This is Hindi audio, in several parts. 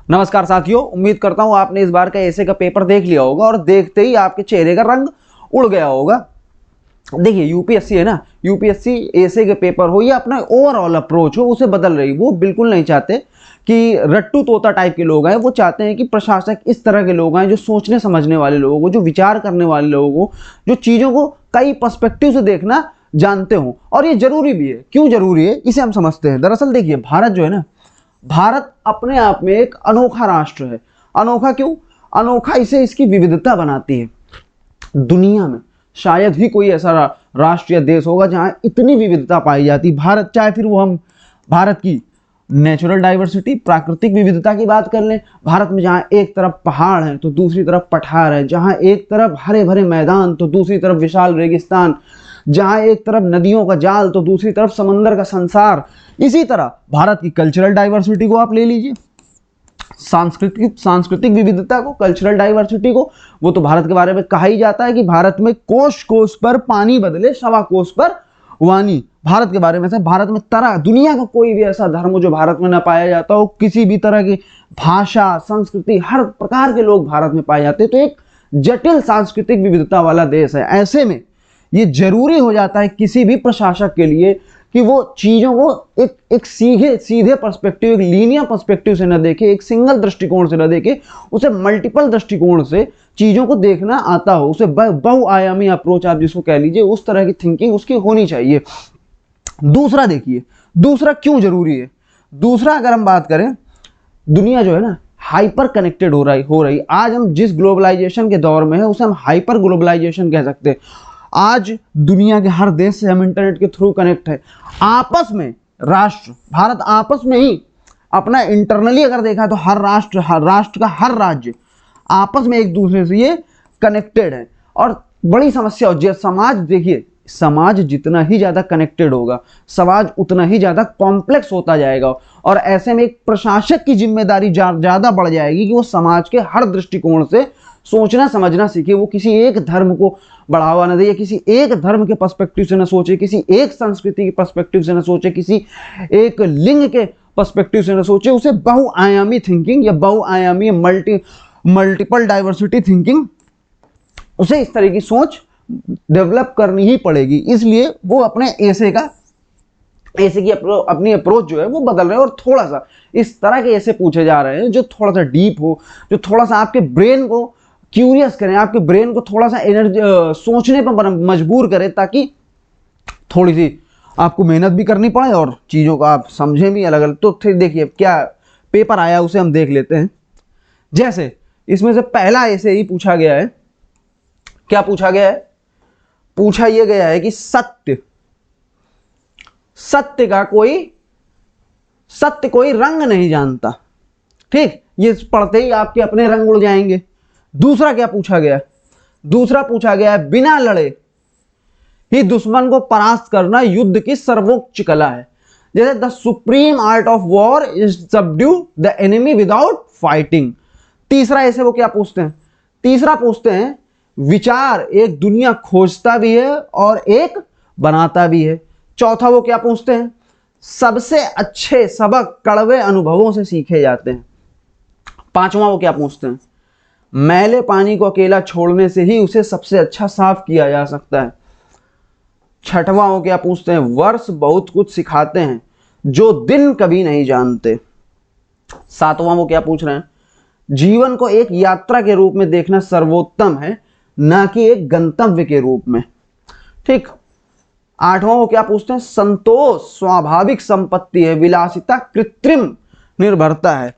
नमस्कार साथियों, उम्मीद करता हूं आपने इस बार का एसे का पेपर देख लिया होगा और देखते ही आपके चेहरे का रंग उड़ गया होगा। देखिए यूपीएससी है ना, यूपीएससी एसे के पेपर हो या अपना ओवरऑल अप्रोच हो उसे बदल रही। वो बिल्कुल नहीं चाहते कि रट्टू तोता टाइप के लोग हैं, वो चाहते हैं कि प्रशासक इस तरह के लोग हैं जो सोचने समझने वाले लोगों को, जो विचार करने वाले लोगों को, जो चीज़ों को कई पर्सपेक्टिव से देखना जानते हों। और ये जरूरी भी है। क्यों जरूरी है इसे हम समझते हैं। दरअसल देखिए, भारत जो है ना, भारत अपने आप में एक अनोखा राष्ट्र है। अनोखा क्यों? अनोखा इसे इसकी विविधता बनाती है। दुनिया में शायद ही कोई ऐसा राष्ट्र या देश होगा जहां इतनी विविधता पाई जाती। भारत, चाहे फिर वो हम भारत की नेचुरल डाइवर्सिटी, प्राकृतिक विविधता की बात कर लें, भारत में जहां एक तरफ पहाड़ है तो दूसरी तरफ पठार है, जहां एक तरफ हरे भरे मैदान तो दूसरी तरफ विशाल रेगिस्तान, जहां एक तरफ नदियों का जाल तो दूसरी तरफ समंदर का संसार। इसी तरह भारत की कल्चरल डाइवर्सिटी को आप ले लीजिए, सांस्कृतिक विविधता को, कल्चरल डाइवर्सिटी को। वो तो भारत के बारे में कहा ही जाता है कि भारत में कोस कोस पर पानी बदले, सवा कोस पर वाणी। भारत के बारे में से, भारत में तरह दुनिया का कोई भी ऐसा धर्म जो भारत में ना पाया जाता हो, किसी भी तरह की भाषा, संस्कृति, हर प्रकार के लोग भारत में पाए जाते हैं। तो एक जटिल सांस्कृतिक विविधता वाला देश है। ऐसे में ये जरूरी हो जाता है किसी भी प्रशासक के लिए कि वो चीजों को एक सीधे पर्सपेक्टिव, एक लीनियर पर्सपेक्टिव से न देखे, एक सिंगल दृष्टिकोण से न देखे, उसे मल्टीपल दृष्टिकोण से चीजों को देखना आता हो। उसे बहुआयामी अप्रोच आप जिसको कह लीजिए, उस तरह की थिंकिंग उसकी होनी चाहिए। दूसरा देखिए, दूसरा क्यों जरूरी है। दूसरा अगर हम बात करें, दुनिया जो है ना हाइपर कनेक्टेड हो रही। आज हम जिस ग्लोबलाइजेशन के दौर में है उसे हम हाइपर ग्लोबलाइजेशन कह सकते हैं। आज दुनिया के हर देश से हम इंटरनेट के थ्रू कनेक्ट है। आपस में राष्ट्र, भारत आपस में ही अपना इंटरनली अगर देखा तो हर राष्ट्र का हर राज्य आपस में एक दूसरे से ये कनेक्टेड है। और बड़ी समस्या हो, समाज देखिए, समाज जितना ही ज्यादा कनेक्टेड होगा, समाज उतना ही ज्यादा कॉम्प्लेक्स होता जाएगा। और ऐसे में एक प्रशासक की जिम्मेदारी ज्यादा बढ़ जाएगी कि वो समाज के हर दृष्टिकोण से सोचना समझना सीखे। वो किसी एक धर्म को बढ़ावा न दे, या किसी एक धर्म के पर्सपेक्टिव से न सोचे, किसी एक संस्कृति के पर्सपेक्टिव से न सोचे, किसी एक लिंग के पर्सपेक्टिव से न सोचे। उसे बहुआयामी थिंकिंग या बहुआयामी मल्टीपल डाइवर्सिटी थिंकिंग, उसे इस तरह की सोच डेवलप करनी ही पड़ेगी। इसलिए वो अपने ऐसे की अपनी अप्रोच जो है वो बदल रहे हैं। और थोड़ा सा इस तरह के ऐसे पूछे जा रहे हैं जो थोड़ा सा डीप हो, जो थोड़ा सा आपके ब्रेन को क्यूरियस करें, आपके ब्रेन को थोड़ा सा एनर्जी सोचने पर मजबूर करें, ताकि थोड़ी सी आपको मेहनत भी करनी पड़े और चीज़ों को आप समझें भी अलग अलग। तो फिर देखिए क्या पेपर आया उसे हम देख लेते हैं। जैसे इसमें से पहला ऐसे ही पूछा गया है। क्या पूछा गया है? पूछा यह गया है कि सत्य कोई रंग नहीं जानता। ठीक, ये पढ़ते ही आपके अपने रंग उड़ जाएंगे। दूसरा क्या पूछा गया? दूसरा पूछा गया है, बिना लड़े ही दुश्मन को परास्त करना युद्ध की सर्वोच्च कला है। जैसे the supreme art of war is subdue the enemy without fighting. तीसरा ऐसे वो क्या पूछते हैं? तीसरा पूछते हैं, विचार एक दुनिया खोजता भी है और एक बनाता भी है। चौथा वो क्या पूछते हैं, सबसे अच्छे सबक कड़वे अनुभवों से सीखे जाते हैं। पांचवा वो क्या पूछते हैं, मैले पानी को अकेला छोड़ने से ही उसे सबसे अच्छा साफ किया जा सकता है। छठवां वो क्या पूछते हैं, वर्ष बहुत कुछ सिखाते हैं जो दिन कभी नहीं जानते। सातवां वो क्या पूछ रहे हैं, जीवन को एक यात्रा के रूप में देखना सर्वोत्तम है, ना कि एक गंतव्य के रूप में। ठीक। आठवां वो क्या पूछते हैं, संतोष स्वाभाविक संपत्ति है, विलासिता कृत्रिम निर्भरता है।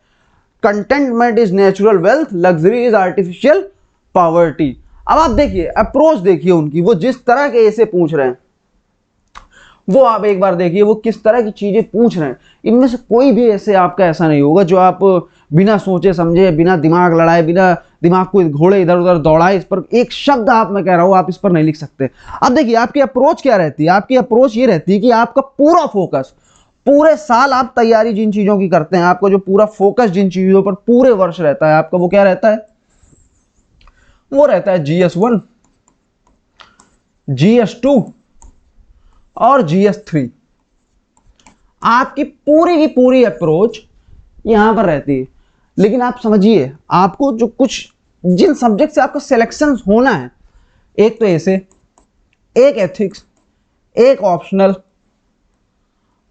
Contentment is natural wealth, luxury is artificial poverty. अब आप देखिए अप्रोच देखिए उनकी, वो जिस तरह के ऐसे पूछ रहे हैं वो आप एक बार देखिए वो किस तरह की चीजें पूछ रहे हैं। इनमें से कोई भी ऐसे आपका ऐसा नहीं होगा जो आप बिना सोचे समझे, बिना दिमाग लड़ाए, बिना दिमाग को घोड़े इधर उधर दौड़ाए, इस पर एक शब्द आप, मैं कह रहा हूं, आप इस पर नहीं लिख सकते। अब देखिए आपकी अप्रोच क्या रहती है। आपकी अप्रोच ये रहती है कि आपका पूरा फोकस, पूरे साल आप तैयारी जिन चीजों की करते हैं, आपको जो पूरा फोकस जिन चीजों पर पूरे वर्ष रहता है आपका, वो क्या रहता है? वो रहता है GS1, GS2 और GS3। आपकी पूरी की पूरी अप्रोच यहां पर रहती है। लेकिन आप समझिए, आपको जो कुछ जिन सब्जेक्ट से आपका सिलेक्शन होना है, एक तो ऐसे, एक एथिक्स, एक ऑप्शनल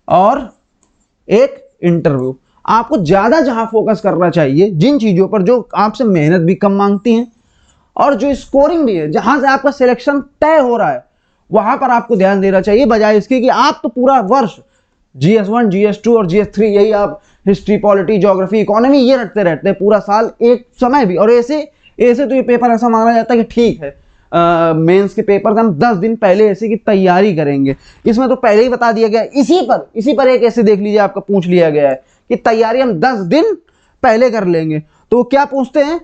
और एक इंटरव्यू। आपको ज्यादा जहां फोकस करना चाहिए जिन चीजों पर जो आपसे मेहनत भी कम मांगती हैं और जो स्कोरिंग भी है, जहां से आपका सिलेक्शन तय हो रहा है, वहां पर आपको ध्यान देना चाहिए, बजाय इसके कि आप तो पूरा वर्ष GS1, GS2 और GS3 यही आप हिस्ट्री, पॉलिटी, ज्योग्राफी, इकोनॉमी ये रटते रहते हैं पूरा साल एक समय भी। और ऐसे तो ये पेपर ऐसा माना जाता है कि ठीक है, मेंस के पेपर से हम 10 दिन पहले ऐसे की तैयारी करेंगे। इसमें तो पहले ही बता दिया गया है, इसी पर एक ऐसे देख लीजिए, आपका पूछ लिया गया है कि तैयारी हम 10 दिन पहले कर लेंगे। तो वो क्या पूछते हैं,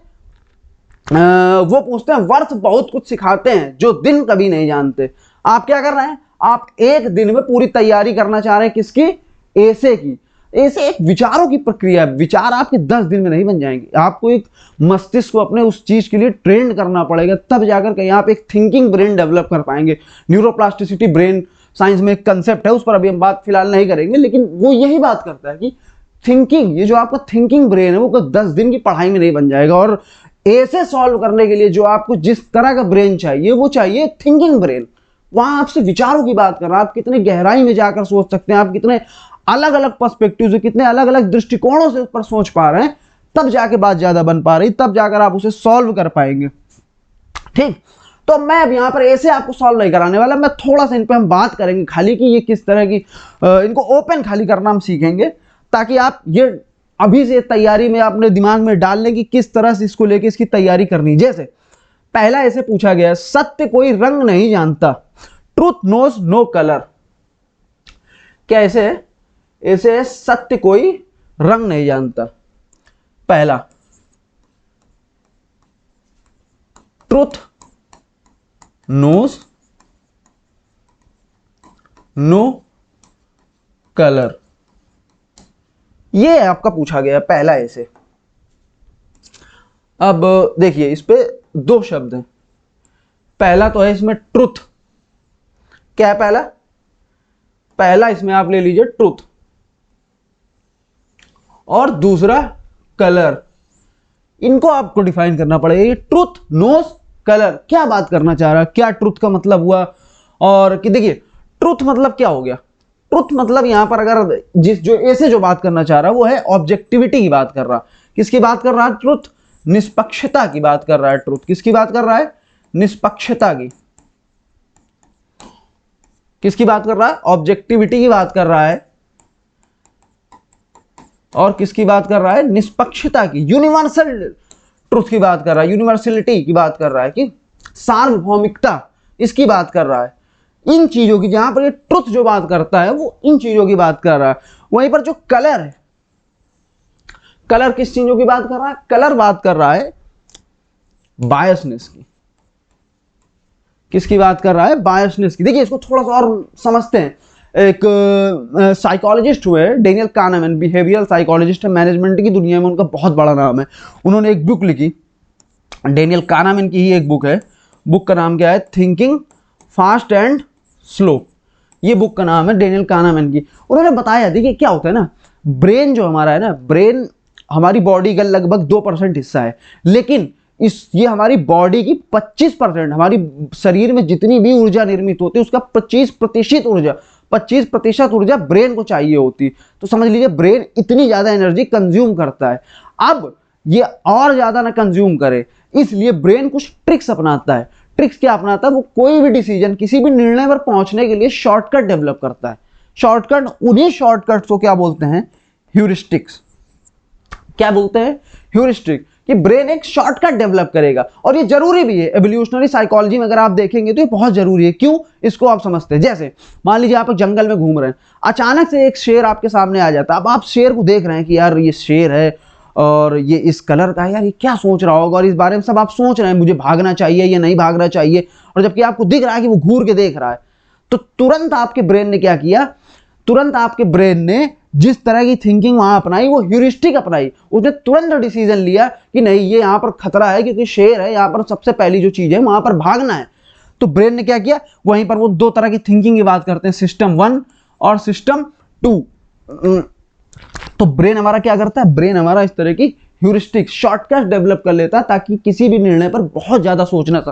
वो पूछते हैं वर्ष बहुत कुछ सिखाते हैं जो दिन कभी नहीं जानते। आप क्या कर रहे हैं, आप एक दिन में पूरी तैयारी करना चाह रहे हैं, किसकी, ऐसे की। ऐसे एक विचारों की प्रक्रिया है, विचार आपके 10 दिन में नहीं बन जाएंगे। आपको एक मस्तिष्क को अपने उस चीज के लिए ट्रेंड करना पड़ेगा, तब जाकर कहीं आप एक थिंकिंग ब्रेन डेवलप कर पाएंगे। न्यूरोप्लास्टिसिटी ब्रेन साइंस में एक कंसेप्ट है, उस पर अभी हम बात फिलहाल नहीं करेंगे, लेकिन वो यही बात करता है कि थिंकिंग, ये जो आपका थिंकिंग ब्रेन है वो 10 दिन की पढ़ाई में नहीं बन जाएगा। और ऐसे सॉल्व करने के लिए जो आपको जिस तरह का ब्रेन चाहिए, वो चाहिए थिंकिंग ब्रेन। वहां आपसे विचारों की बात कर रहा है, आप कितने गहराई में जाकर सोच सकते हैं, आप कितने अलग अलग पर्सपेक्टिव से, कितने अलग अलग दृष्टिकोणों से उस पर सोच पा रहे हैं, तब जाके बात ज्यादा बन पा रही, तब जाकर आप उसे सॉल्व कर पाएंगे। ठीक, तो मैं अब यहां पर ऐसे आपको सॉल्व नहीं कराने वाला, मैं थोड़ा सा इन पर हम बात करेंगे खाली कि ये किस तरह की, इनको ओपन खाली करना हम सीखेंगे, ताकि आप ये अभी से तैयारी में अपने दिमाग में डाल लें कि किस तरह से इसको लेके इसकी तैयारी करनी। जैसे पहला ऐसे पूछा गया, सत्य कोई रंग नहीं जानता, ट्रूथ नोज नो कलर। कैसे, ऐसे सत्य कोई रंग नहीं जानता। पहला, ट्रूथ नोज नो कलर, ये आपका पूछा गया पहला ऐसे। अब देखिए, इस पे दो शब्द हैं। पहला तो है इसमें ट्रुथ। क्या है पहला, पहला इसमें आप ले लीजिए ट्रुथ, और दूसरा कलर। इनको आपको डिफाइन करना पड़ेगा। ये ट्रुथ नोज कलर क्या बात करना चाह रहा है, क्या ट्रुथ का मतलब हुआ, और कि देखिए ट्रुथ मतलब क्या हो गया। ट्रुथ मतलब यहां पर अगर जो ऐसे जो बात करना चाह रहा है वो है ऑब्जेक्टिविटी की बात कर रहा। किसकी बात कर रहा है ट्रुथ, निष्पक्षता की बात कर रहा है ट्रुथ। किसकी बात कर रहा है, निष्पक्षता की। किसकी बात कर रहा है, ऑब्जेक्टिविटी की बात कर रहा है, और किसकी बात कर रहा है, निष्पक्षता की, यूनिवर्सल ट्रुथ की बात कर रहा है, यूनिवर्सलिटी की बात कर रहा है, कि सार्वभौमिकता, इसकी बात कर रहा है। इन चीजों की, जहां पर ये ट्रुथ जो बात करता है वो इन चीजों की बात कर रहा है। वहीं पर जो कलर है, कलर किस चीजों की बात कर रहा है, कलर बात कर रहा है बायसनेस की। किसकी बात कर रहा है, बायसनेस की। देखिए इसको थोड़ा सा और समझते हैं। एक साइकोलॉजिस्ट हुए डेनियल काहनेमैन, बिहेवियरल साइकोलॉजिस्ट है, मैनेजमेंट की दुनिया में उनका बहुत बड़ा नाम है। उन्होंने एक बुक लिखी, डेनियल काहनेमैन की ही एक बुक है। बुक का नाम क्या है, थिंकिंग फास्ट एंड स्लो। ये बुक का नाम है डेनियल काहनेमैन की। उन्होंने बताया, देखिए क्या होता है ना, ब्रेन जो हमारा है ना, ब्रेन हमारी बॉडी का लगभग 2% हिस्सा है, लेकिन ये हमारी बॉडी की 25%, हमारी शरीर में जितनी भी ऊर्जा निर्मित होती है उसका 25% ऊर्जा ब्रेन को चाहिए होती। तो समझ लीजिए ब्रेन इतनी ज्यादा एनर्जी कंज्यूम करता है। अब ये और ज्यादा ना कंज्यूम करे, इसलिए ब्रेन कुछ ट्रिक्स अपनाता है। ट्रिक्स क्या अपनाता है, वो कोई भी डिसीजन, किसी भी निर्णय पर पहुंचने के लिए शॉर्टकट डेवलप करता है। शॉर्टकट, उन्हीं शॉर्टकट्स को क्या बोलते हैं, ह्यूरिस्टिक्स। क्या बोलते हैं, ह्यूरिस्टिक, कि ब्रेन एक शॉर्टकट डेवलप करेगा। और ये जरूरी भी है, एवोल्यूशनरी साइकोलॉजी में अगर आप देखेंगे तो ये बहुत जरूरी है। क्यों, इसको आप समझते हैं। जैसे मान लीजिए आप जंगल में घूम रहे हैं, अचानक से एक शेर आपके सामने आ जाता है। अब आप शेर को देख रहे हैं कि यार ये शेर है और ये इस कलर का है, यार ये क्या सोच रहा होगा, और इस बारे में सब आप सोच रहे हैं, मुझे भागना चाहिए या नहीं भागना चाहिए, और जबकि आपको दिख रहा है कि वो घूर के देख रहा है। तो तुरंत आपके ब्रेन ने क्या किया, तुरंत आपके ब्रेन ने जिस तरह की थिंकिंग वहां अपनाई, वो ह्यूरिस्टिक अपनाई। उसने तुरंत डिसीजन लिया कि नहीं, ये यहां पर खतरा है क्योंकि शेर है, यहां पर सबसे पहली जो चीज है वहां पर भागना है। तो ब्रेन ने क्या किया, वहीं पर वो दो तरह की थिंकिंग की बात करते हैं, सिस्टम 1 और सिस्टम 2। तो ब्रेन हमारा क्या करता है, ब्रेन हमारा इस तरह की ह्यूरिस्टिक शॉर्टकट डेवलप कर लेता है ताकि किसी भी निर्णय पर बहुत ज्यादा सोचना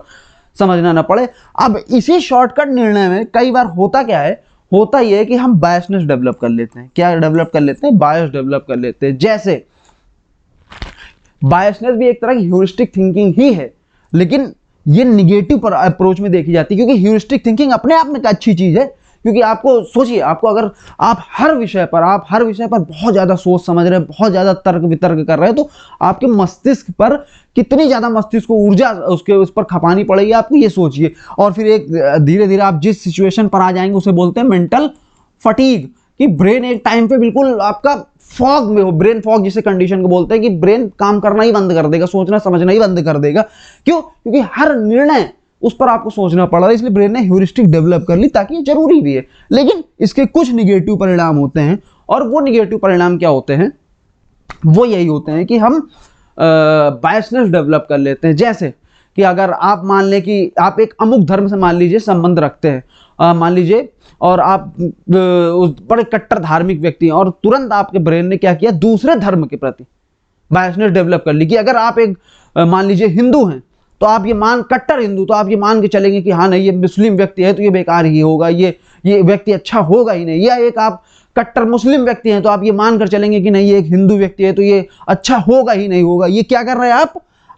समझना ना पड़े। अब इसी शॉर्टकट निर्णय में कई बार होता क्या है, होता यह है कि हम बायसनेस डेवलप कर लेते हैं। क्या डेवलप कर लेते हैं? बायस डेवलप कर लेते हैं। जैसे बायसनेस भी एक तरह की ह्यूरिस्टिक थिंकिंग ही है, लेकिन ये निगेटिव पर अप्रोच में देखी जाती है, क्योंकि ह्यूरिस्टिक थिंकिंग अपने आप में एक अच्छी चीज है। क्योंकि आपको सोचिए, आपको अगर आप हर विषय पर बहुत ज्यादा सोच समझ रहे हैं, बहुत ज्यादा तर्क वितर्क कर रहे हैं, तो आपके मस्तिष्क पर कितनी ज्यादा मस्तिष्क को ऊर्जा उसके उस पर खपानी पड़ेगी, आपको ये सोचिए। और फिर एक धीरे धीरे आप जिस सिचुएशन पर आ जाएंगे उसे बोलते हैं मेंटल फटीग, कि ब्रेन एक टाइम पे बिल्कुल आपका फॉग में हो, ब्रेन फॉग जिसे कंडीशन को बोलते हैं, कि ब्रेन काम करना ही बंद कर देगा, सोचना समझना ही बंद कर देगा। क्यों? क्योंकि हर निर्णय उस पर आपको सोचना पड़ रहा है, इसलिए ब्रेन ने ह्यूरिस्टिक डेवलप कर ली, ताकि ये जरूरी भी है। लेकिन इसके कुछ निगेटिव परिणाम होते हैं, और वो निगेटिव परिणाम क्या होते हैं? वो यही होते हैं कि हम बायसनेस डेवलप कर लेते हैं। जैसे कि अगर आप मान लें कि आप एक अमुक धर्म से मान लीजिए संबंध रखते हैं, मान लीजिए, और आप बड़े कट्टर धार्मिक व्यक्ति हैं, और तुरंत आपके ब्रेन ने क्या किया, दूसरे धर्म के प्रति बायसनेस डेवलप कर ली। कि अगर आप एक मान लीजिए हिंदू हैं, तो आप ये कट्टर हिंदू, तो आप ये मान के चलेंगे कि हाँ नहीं, ये मुस्लिम व्यक्ति है तो ये बेकार ही होगा, ये व्यक्ति अच्छा होगा ही नहीं। या एक आप कट्टर मुस्लिम व्यक्ति हैं, तो आप ये मान कर चलेंगे कि नहीं, ये एक हिंदू व्यक्ति है तो ये अच्छा होगा ही नहीं होगा। ये क्या कर रहे हैं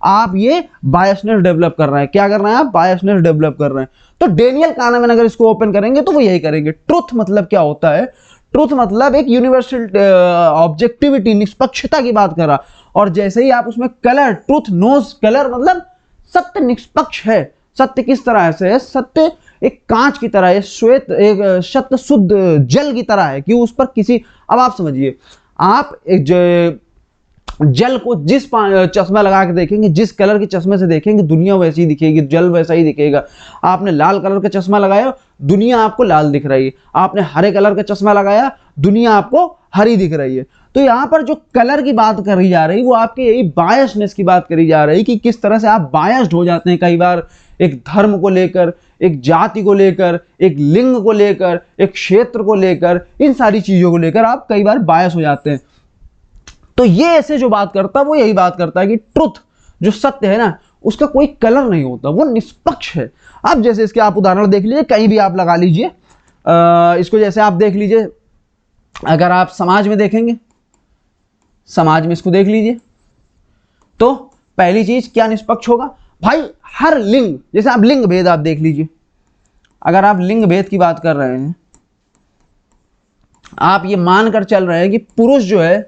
आप ये बायसनेस डेवलप कर रहे हैं। क्या कर रहे हैं आप? बायसनेस डेवलप कर रहे हैं। तो डेनियल काहनेमैन अगर इसको ओपन करेंगे तो वो यही करेंगे। ट्रुथ मतलब क्या होता है? ट्रुथ मतलब एक यूनिवर्सल ऑब्जेक्टिविटी, निष्पक्षता की बात कर रहा। और जैसे ही आप उसमें कलर, ट्रुथ नोज कलर, मतलब सत्य निष्पक्ष है। सत्य किस तरह से है? सत्य एक कांच की तरह है, श्वेत, एक सत्य शुद्ध जल की तरह है, कि उस पर किसी, अब आप समझिए, आप एक जल को जिस चश्मा लगा के देखेंगे, जिस कलर के चश्मे से देखेंगे, दुनिया वैसी ही दिखेगी, जल वैसा ही दिखेगा। आपने लाल कलर का चश्मा लगाया, दुनिया आपको लाल दिख रही है। आपने हरे कलर का चश्मा लगाया, दुनिया आपको हरी दिख रही है। तो यहां पर जो कलर की बात करी जा रही, वो आपके यही बायसनेस की बात करी जा रही, कि किस तरह से आप बायस्ड हो जाते हैं कई बार, एक धर्म को लेकर, एक जाति को लेकर, एक लिंग को लेकर, एक क्षेत्र को लेकर, इन सारी चीजों को लेकर आप कई बार बायस हो जाते हैं। तो ये ऐसे जो बात करता है वो यही बात करता है कि ट्रुथ, जो सत्य है ना, उसका कोई कलर नहीं होता, वो निष्पक्ष है। अब जैसे इसके आप उदाहरण देख लीजिए, कहीं भी आप लगा लीजिए, इसको जैसे आप देख लीजिए, अगर आप समाज में देखेंगे, समाज में इसको देख लीजिए, तो पहली चीज क्या निष्पक्ष होगा भाई? हर लिंग, जैसे आप लिंग भेद आप देख लीजिए, अगर आप लिंग भेद की बात कर रहे हैं, आप ये मानकर चल रहे हैं कि पुरुष जो है,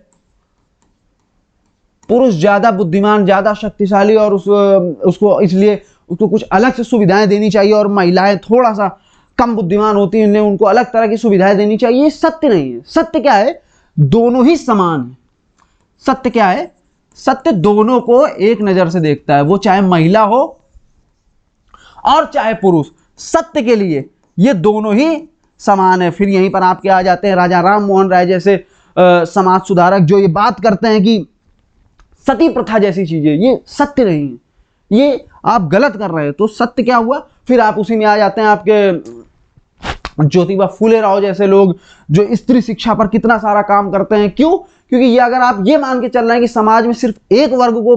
पुरुष ज्यादा बुद्धिमान, ज्यादा शक्तिशाली, और उसको इसलिए उसको कुछ अलग से सुविधाएं देनी चाहिए, और महिलाएं थोड़ा सा कम बुद्धिमान होती हैं, उनको अलग तरह की सुविधाएं देनी चाहिए। ये सत्य नहीं है। सत्य क्या है? दोनों ही समान है। सत्य क्या है? सत्य दोनों को एक नजर से देखता है, वो चाहे महिला हो और चाहे पुरुष। सत्य के लिए ये दोनों ही समान है। फिर यहीं पर आपके आ जाते हैं राजा राम मोहन राय जैसे समाज सुधारक, जो ये बात करते हैं कि सती प्रथा जैसी चीजें ये सत्य नहीं है, ये आप गलत कर रहे हैं। तो सत्य क्या हुआ? फिर आप उसी में आ जाते हैं आपके ज्योतिबा फूले राव जैसे लोग, जो स्त्री शिक्षा पर कितना सारा काम करते हैं। क्यों? क्योंकि ये अगर आप ये मान के चल रहे हैं कि समाज में सिर्फ एक वर्ग को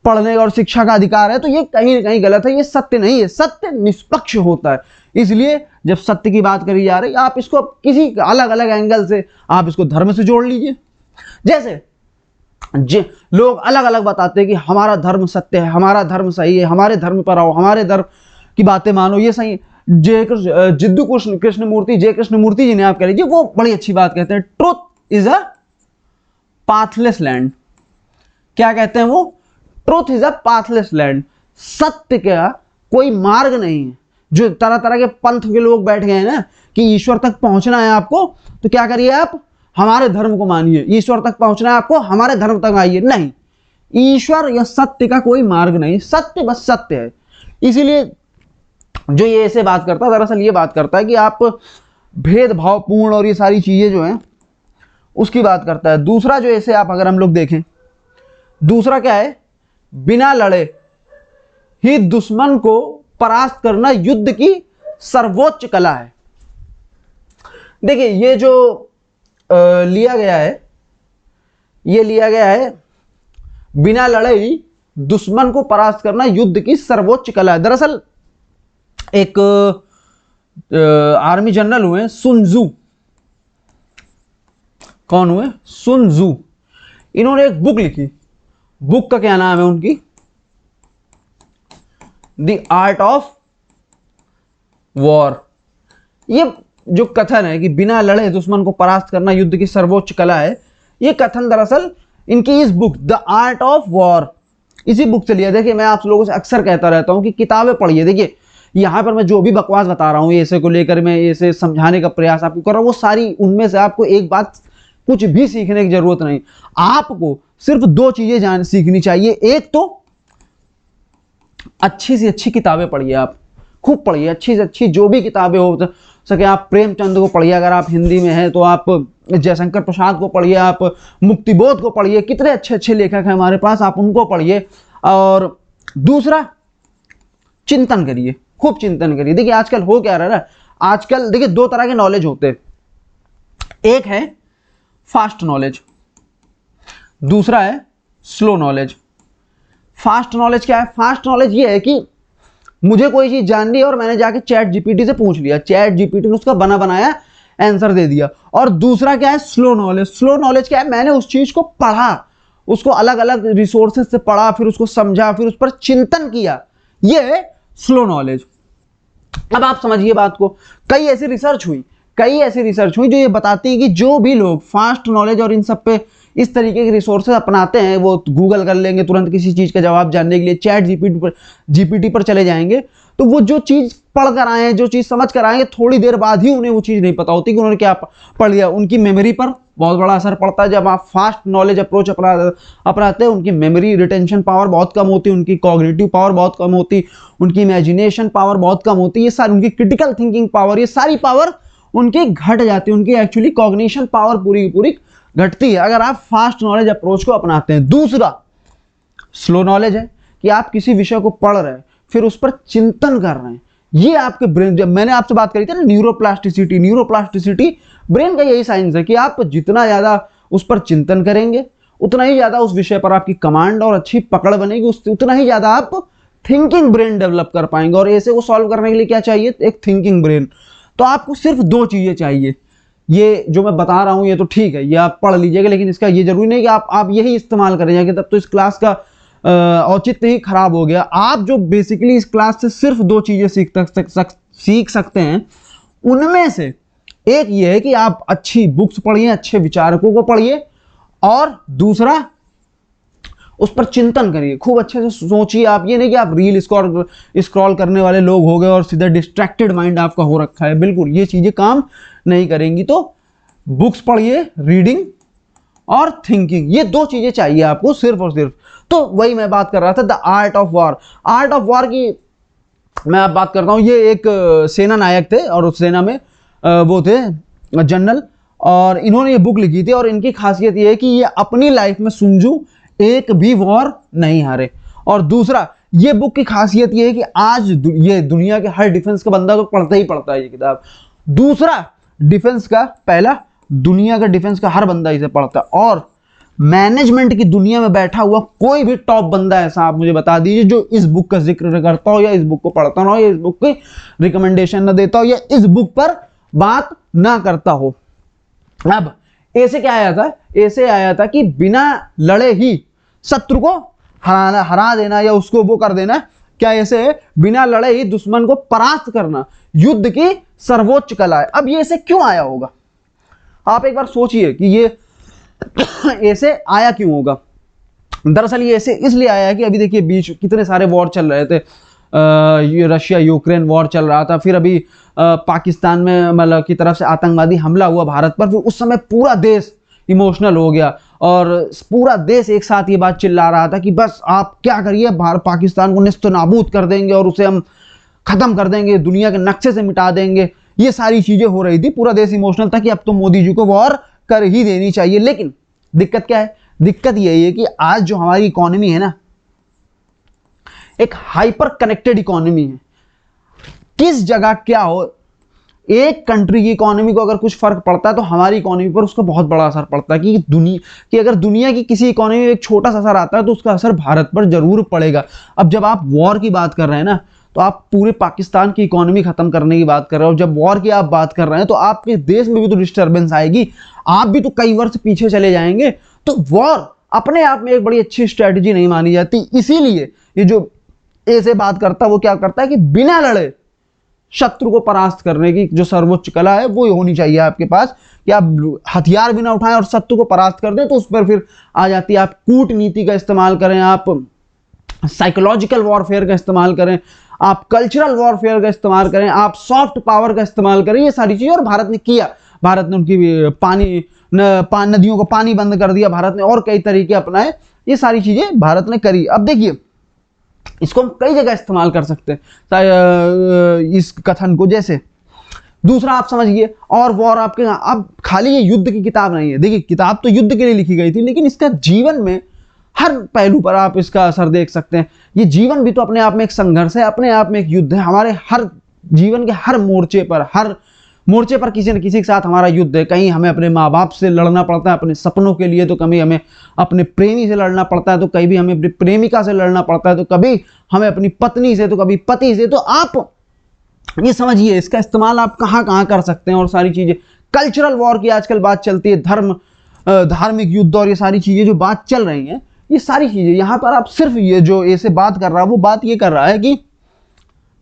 पढ़ने और शिक्षा का अधिकार है, तो ये कहीं ना कहीं गलत है। ये सत्य नहीं है। सत्य निष्पक्ष होता है। इसलिए जब सत्य की बात करी जा रही, आप इसको किसी अलग अलग एंगल से आप इसको धर्म से जोड़ लीजिए। जैसे लोग अलग अलग बताते हैं कि हमारा धर्म सत्य है, हमारा धर्म सही है, हमारे धर्म पर आओ, हमारे धर्म की बातें मानो, ये सही। जिद्दू कृष्णमूर्ति, जय कृष्णमूर्ति जी ने आप कह लीजिए, वो बड़ी अच्छी बात कहते हैं, truth is a pathless land. क्या कहते हैं वो? Truth is a pathless land. सत्य का कोई मार्ग नहीं है। जो तरह तरह के पंथ के लोग बैठ गए हैं ना कि ईश्वर तक पहुंचना है आपको, तो क्या करिए आप? हमारे धर्म को मानिए। ईश्वर तक पहुंचना है आपको, हमारे धर्म तक आइए। नहीं, ईश्वर या सत्य का कोई मार्ग नहीं। सत्य बस सत्य है। इसीलिए जो ये ऐसे बात करता है, दरअसल ये बात करता है कि आप भेदभावपूर्ण और ये सारी चीजें जो हैं उसकी बात करता है। दूसरा जो ऐसे आप अगर हम लोग देखें, दूसरा क्या है? बिना लड़े ही दुश्मन को परास्त करना युद्ध की सर्वोच्च कला है। देखिए, ये जो लिया गया है, ये लिया गया है बिना लड़े ही दुश्मन को परास्त करना युद्ध की सर्वोच्च कला है। दरअसल एक आर्मी जनरल हुए सुन त्सू, कौन हुए? सुन त्सू। इन्होंने एक बुक लिखी, बुक का क्या नाम है उनकी? The art of war. ये जो कथन है कि बिना लड़े दुश्मन को परास्त करना युद्ध की सर्वोच्च कला है, ये कथन दरअसल इनकी इस book the art of war, इसी बुक से लिया। देखिए मैं आप लोगों से अक्सर कहता रहता हूं कि किताबें पढ़िए। देखिए यहां पर मैं जो भी बकवास बता रहा हूं ऐसे को लेकर, मैं ऐसे समझाने का प्रयास आपको कर रहा हूं, वो सारी उनमें से आपको एक बात कुछ भी सीखने की जरूरत नहीं। आपको सिर्फ दो चीजें सीखनी चाहिए। एक तो अच्छी से अच्छी किताबें पढ़िए, आप खूब पढ़िए, अच्छी से अच्छी जो भी किताबें हो सके। आप प्रेमचंद को पढ़िए, अगर आप हिंदी में हैं तो आप जयशंकर प्रसाद को पढ़िए, आप मुक्तिबोध को पढ़िए, कितने अच्छे अच्छे लेखक हैं हमारे पास, आप उनको पढ़िए। और दूसरा, चिंतन करिए, खूब चिंतन करिए। देखिए आजकल हो क्या रहा है, आजकल देखिए दो तरह के नॉलेज होते हैं, एक है फास्ट नॉलेज, दूसरा है स्लो नॉलेज। फास्ट नॉलेज क्या है? फास्ट नॉलेज ये है कि मुझे कोई चीज जाननी है और मैंने जाके चैट जीपीटी से पूछ लिया, चैट जीपीटी ने उसका बना बनाया आंसर दे दिया। और दूसरा क्या है? Slow knowledge. स्लो नॉलेज क्या है? मैंने उस चीज को पढ़ा, उसको अलग अलग रिसोर्सेज से पढ़ा, फिर उसको समझा, फिर उस पर चिंतन किया, ये है स्लो नॉलेज। अब आप समझिए बात को, कई ऐसी रिसर्च हुई जो ये बताती है कि जो भी लोग फास्ट नॉलेज और इन सब पे इस तरीके के रिसोर्सेज अपनाते हैं, वो गूगल कर लेंगे तुरंत किसी चीज का जवाब जानने के लिए, चैट जीपीटी पर चले जाएंगे, तो वो जो चीज पढ़ कर आए हैं, जो चीज समझ कर आएंगे, थोड़ी देर बाद ही उन्हें वो चीज नहीं पता होती कि उन्होंने क्या पढ़ लिया। उनकी मेमोरी पर बहुत बड़ा असर पड़ता है। जब आप फास्ट नॉलेज अप्रोच अपनाते हैं, उनकी मेमोरी रिटेंशन पावर बहुत कम होती है, उनकी कॉग्निटिव पावर बहुत कम होती, उनकी इमेजिनेशन पावर बहुत कम होती है, ये सारी उनकी क्रिटिकल थिंकिंग पावर, ये सारी पावर उनकी घट जाती है, उनकी एक्चुअली कॉग्निशन पावर पूरी की पूरी घटती है अगर आप फास्ट नॉलेज अप्रोच को अपनाते हैं। दूसरा स्लो नॉलेज है कि आप किसी विषय को पढ़ रहे हैं, फिर उस पर चिंतन कर रहे हैं, ये आपके ब्रेन, जब मैंने आपसे बात करी थी ना न्यूरोप्लास्टिसिटी ब्रेन का यही साइंस है कि आप जितना ज्यादा उस पर चिंतन करेंगे, उतना ही ज्यादा उस विषय पर आपकी कमांड और अच्छी पकड़ बनेगी, उतना ही ज्यादा आप थिंकिंग ब्रेन डेवलप कर पाएंगे। और ऐसे को सॉल्व करने के लिए क्या चाहिए? एक थिंकिंग ब्रेन। तो आपको सिर्फ दो चीजें चाहिए। ये जो मैं बता रहा हूं ये तो ठीक है, ये आप पढ़ लीजिएगा, लेकिन इसका ये जरूरी नहीं कि आप यही इस्तेमाल करेंगे, तब तो इस क्लास का औचित्य ही खराब हो गया। आप जो बेसिकली इस क्लास से सिर्फ दो चीजें सीख सकते हैं, उनमें से एक ये है कि आप अच्छी बुक्स पढ़िए, अच्छे विचारकों को पढ़िए, और दूसरा उस पर चिंतन करिए, खूब अच्छे से सोचिए। आप ये नहीं कि आप रील स्क्रॉल करने वाले लोग हो गए और सीधा डिस्ट्रैक्टेड माइंड आपका हो रखा है, बिल्कुल ये चीजें काम नहीं करेंगी। तो बुक्स पढ़िए, रीडिंग और थिंकिंग, ये दो चीजें चाहिए आपको सिर्फ और सिर्फ। तो वही मैं बात कर रहा था, the art of war. Art of war की मैं अब बात करता हूं। ये एक सेना नायक थे और उस सेना में वो थे जनरल, और इन्होंने ये बुक लिखी थी। और इनकी खासियत ये है कि ये अपनी लाइफ में सुन त्सू एक भी वॉर नहीं हारे। और दूसरा, ये बुक की खासियत ये है कि आज ये दुनिया के हर डिफेंस का बंदा तो पढ़ता ही पढ़ता है ये किताब। दूसरा, डिफेंस का पहला, दुनिया का डिफेंस का हर बंदा इसे पढ़ता है। और मैनेजमेंट की दुनिया में बैठा हुआ कोई भी टॉप बंदा ऐसा आप मुझे बता दीजिए जो इस बुक का जिक्र करता हो, या इस बुक को पढ़ता ना हो, या इस बुक की रिकमेंडेशन ना देता हो, या इस बुक पर बात ना करता हो। अब ऐसे क्या आया था? ऐसे आया था कि बिना लड़े ही शत्रु को हरा देना, या उसको वो कर देना। क्या ऐसे है? बिना लड़े ही दुश्मन को परास्त करना युद्ध की सर्वोच्च कला है। अब ये ऐसे क्यों आया होगा? आप एक बार सोचिए कि ये ऐसे आया क्यों होगा। दरअसल ये ऐसे इसलिए आया है कि अभी देखिए बीच कितने सारे वॉर चल रहे थे, ये रशिया यूक्रेन वॉर चल रहा था, फिर अभी पाकिस्तान में मतलब की तरफ से आतंकवादी हमला हुआ भारत पर, फिर उस समय पूरा देश इमोशनल हो गया और पूरा देश एक साथ ये बात चिल्ला रहा था कि बस आप क्या करिए, पाकिस्तान को निस्त नाबूद कर देंगे और उसे हम खत्म कर देंगे, दुनिया के नक्शे से मिटा देंगे। ये सारी चीजें हो रही थी, पूरा देश इमोशनल था कि अब तो मोदी जी को वॉर कर ही देनी चाहिए। लेकिन दिक्कत क्या है? दिक्कत यही है कि आज जो हमारी इकोनॉमी है ना, एक हाइपर कनेक्टेड इकोनॉमी है। किस जगह क्या हो एक कंट्री की इकोनॉमी को अगर कुछ फर्क पड़ता है तो हमारी इकोनॉमी पर उसका बहुत बड़ा असर पड़ता है कि अगर दुनिया की किसी इकोनॉमी में एक छोटा सा असर आता है तो उसका असर भारत पर जरूर पड़ेगा। अब जब आप वॉर की बात कर रहे हैं ना, तो आप पूरे पाकिस्तान की इकोनॉमी खत्म करने की बात कर रहे हो। जब वॉर की आप बात कर रहे हैं तो आपके देश में भी तो डिस्टर्बेंस आएगी, आप भी तो कई वर्ष पीछे चले जाएंगे। तो वॉर अपने आप में एक बड़ी अच्छी स्ट्रेटजी नहीं मानी जाती। इसीलिए ये जो ऐसे बात करता है वो क्या करता है कि बिना लड़े शत्रु को परास्त करने की जो सर्वोच्च कला है वो होनी चाहिए आपके पास, कि आप हथियार भी ना उठाएं और शत्रु को परास्त कर दें। तो उस पर फिर आ जाती है, आप कूटनीति का इस्तेमाल करें, आप साइकोलॉजिकल वॉरफेयर का इस्तेमाल करें, आप कल्चरल वॉरफेयर का इस्तेमाल करें, आप सॉफ्ट पावर का इस्तेमाल करें, ये सारी चीजें। और भारत ने किया, भारत ने उनकी नदियों को पानी बंद कर दिया, भारत ने और कई तरीके अपनाए, ये सारी चीजें भारत ने करी। अब देखिए इसको हम कई जगह इस्तेमाल कर सकते हैं इस कथन को। जैसे दूसरा आप समझिए, और वॉर आपके, अब खाली ये युद्ध की किताब नहीं है, देखिए किताब तो युद्ध के लिए लिखी गई थी, लेकिन इसका जीवन में हर पहलू पर आप इसका असर देख सकते हैं। ये जीवन भी तो अपने आप में एक संघर्ष है, अपने आप में एक युद्ध है। हमारे हर जीवन के हर मोर्चे पर किसी न किसी के साथ हमारा युद्ध है। कहीं हमें अपने माँ बाप से लड़ना पड़ता है अपने सपनों के लिए, तो कभी हमें अपने प्रेमी से लड़ना पड़ता है, तो कभी हमें अपनी प्रेमिका से लड़ना पड़ता है, तो कभी हमें अपनी पत्नी से, तो कभी पति से। तो आप ये समझिए इसका इस्तेमाल आप कहाँ कहाँ कर सकते हैं और सारी चीजें। कल्चरल वॉर की आजकल बात चलती है, धार्मिक युद्ध और ये सारी चीजें जो बात चल रही हैं, ये सारी चीजें यहाँ पर आप सिर्फ ये जो ऐसे बात कर रहा है वो बात ये कर रहा है कि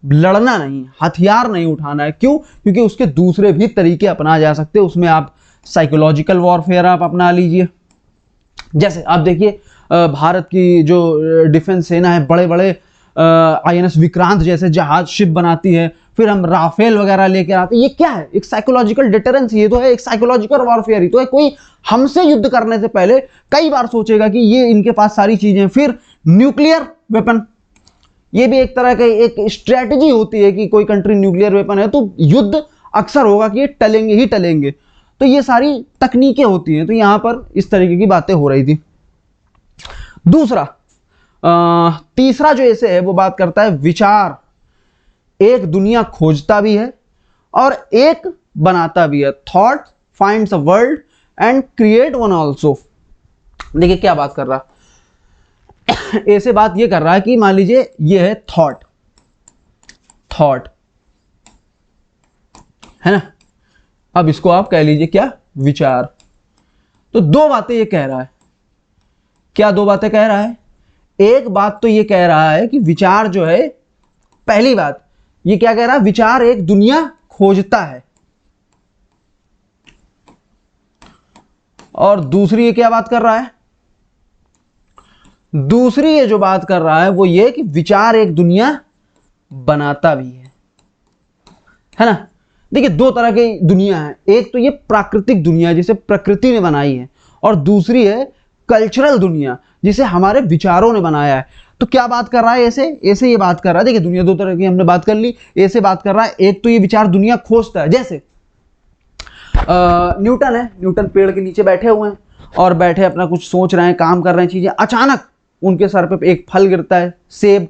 लड़ना नहीं, हथियार नहीं उठाना है। क्यों? क्योंकि उसके दूसरे भी तरीके अपना जा सकते हैं। उसमें आप साइकोलॉजिकल वॉरफेयर आप अपना लीजिए। जैसे आप देखिए भारत की जो डिफेंस सेना है, बड़े बड़े INS विक्रांत जैसे जहाज शिप बनाती है, फिर हम राफेल वगैरह लेकर आते हैं। ये क्या है? एक साइकोलॉजिकल डिटरेंस, ये तो है एक साइकोलॉजिकल वॉरफेयर ही तो है। कोई हमसे युद्ध करने से पहले कई बार सोचेगा कि ये इनके पास सारी चीजें। फिर न्यूक्लियर वेपन, ये भी एक तरह की एक स्ट्रेटजी होती है कि कोई कंट्री न्यूक्लियर वेपन है तो युद्ध अक्सर होगा कि ये टलेंगे ही टलेंगे। तो ये सारी तकनीकें होती हैं। तो यहां पर इस तरीके की बातें हो रही थी। दूसरा तीसरा जो ऐसे है वो बात करता है विचार एक दुनिया खोजता भी है और एक बनाता भी है। Thought finds a world and create one also. देखिए क्या बात कर रहा है, ऐसे बात ये कर रहा है कि मान लीजिए ये है थॉट है ना, अब इसको आप कह लीजिए क्या, विचार। तो दो बातें ये कह रहा है। क्या दो बातें कह रहा है? एक बात तो ये कह रहा है कि विचार जो है, पहली बात ये क्या कह रहा है, विचार एक दुनिया खोजता है। और दूसरी ये क्या बात कर रहा है? दूसरी ये जो बात कर रहा है वो ये कि विचार एक दुनिया बनाता भी है ना। देखिए दो तरह की दुनिया है, एक तो ये प्राकृतिक दुनिया जिसे प्रकृति ने बनाई है, और दूसरी है कल्चरल दुनिया जिसे हमारे विचारों ने बनाया है। तो क्या बात कर रहा है? ऐसे ये बात कर रहा है। देखिए दुनिया दो तरह की हमने बात कर ली। ऐसे बात कर रहा है, एक तो ये विचार दुनिया खोजता है। जैसे न्यूटन है, न्यूटन पेड़ के नीचे बैठे हुए हैं और बैठे अपना कुछ सोच रहे हैं, काम कर रहे हैं चीजें। अचानक उनके सर पे एक फल गिरता है, सेब।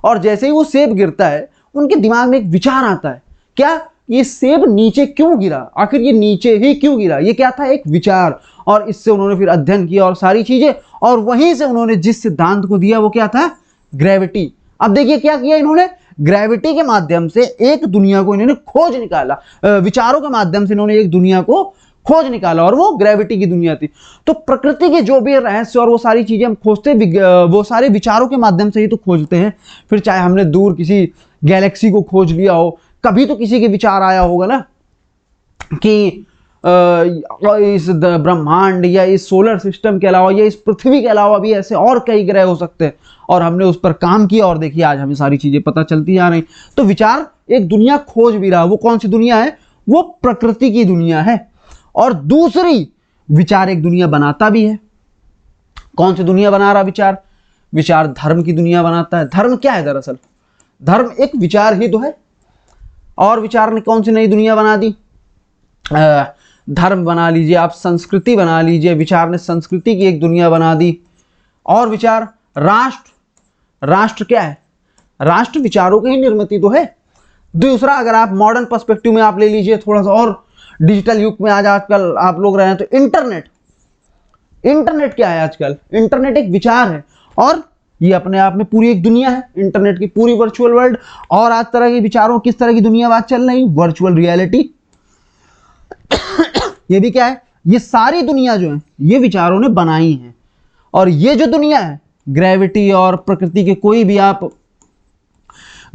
और जैसे ही वो सेब गिरता है उनके दिमाग में एक विचार आता है, क्या, ये सेब नीचे क्यों गिरा, आखिर ये नीचे ही क्यों गिरा। ये क्या था? एक विचार। और इससे उन्होंने फिर अध्ययन किया और सारी चीजें, और वहीं से उन्होंने जिस सिद्धांत को दिया वो क्या था? ग्रेविटी। अब देखिए क्या किया इन्होंने, ग्रेविटी के माध्यम से एक दुनिया को इन्होंने खोज निकाला। विचारों के माध्यम से इन्होंने एक दुनिया को खोज निकाला और वो ग्रेविटी की दुनिया थी। तो प्रकृति के जो भी रहस्य और वो सारी चीजें हम खोजते, वो सारे विचारों के माध्यम से ही तो खोजते हैं। फिर चाहे हमने दूर किसी गैलेक्सी को खोज लिया हो, कभी तो किसी के विचार आया होगा ना कि इस ब्रह्मांड या इस सोलर सिस्टम के अलावा या इस पृथ्वी के अलावा भी ऐसे और कई ग्रह हो सकते हैं, और हमने उस पर काम किया और देखिए आज हमें सारी चीजें पता चलती जा रही। तो विचार एक दुनिया खोज भी रहा। वो कौन सी दुनिया है? वो प्रकृति की दुनिया है। और दूसरी, विचार एक दुनिया बनाता भी है। कौन सी दुनिया बना रहा विचार? विचार धर्म की दुनिया बनाता है। धर्म क्या है? दरअसल धर्म एक विचार ही तो है। और विचार ने कौन सी नई दुनिया बना दी? धर्म बना लीजिए आप, संस्कृति बना लीजिए, विचार ने संस्कृति की एक दुनिया बना दी। और विचार, राष्ट्र क्या है? राष्ट्र विचारों की ही निर्मित तो है। दूसरा, अगर आप मॉडर्न पर्सपेक्टिव में आप ले लीजिए थोड़ा सा और डिजिटल युग में आज आजकल आप लोग रहे हैं, तो इंटरनेट क्या है आजकल? इंटरनेट एक विचार है और ये अपने आप में पूरी एक दुनिया है, इंटरनेट की पूरी वर्चुअल वर्ल्ड। और आज तरह के विचारों, किस तरह की दुनिया बात चल रही? Virtual reality. ये भी क्या है? ये सारी दुनिया जो है ये विचारों ने बनाई है। और ये जो दुनिया है, ग्रेविटी और प्रकृति के कोई भी आप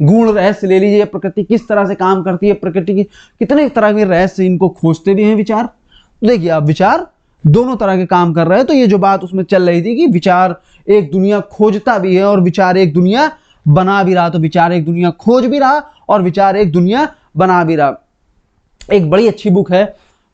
गुण रहस्य ले लीजिए, प्रकृति किस तरह से काम करती है, प्रकृति की कितने तरह के रहस्य, इनको खोजते भी हैं विचार। देखिए आप, विचार दोनों तरह के काम कर रहे हैं। तो ये जो बात उसमें चल रही थी कि विचार एक दुनिया खोजता भी है और विचार एक दुनिया बना भी रहा। तो विचार एक दुनिया खोज भी रहा और विचार एक दुनिया बना भी रहा। एक बड़ी अच्छी बुक है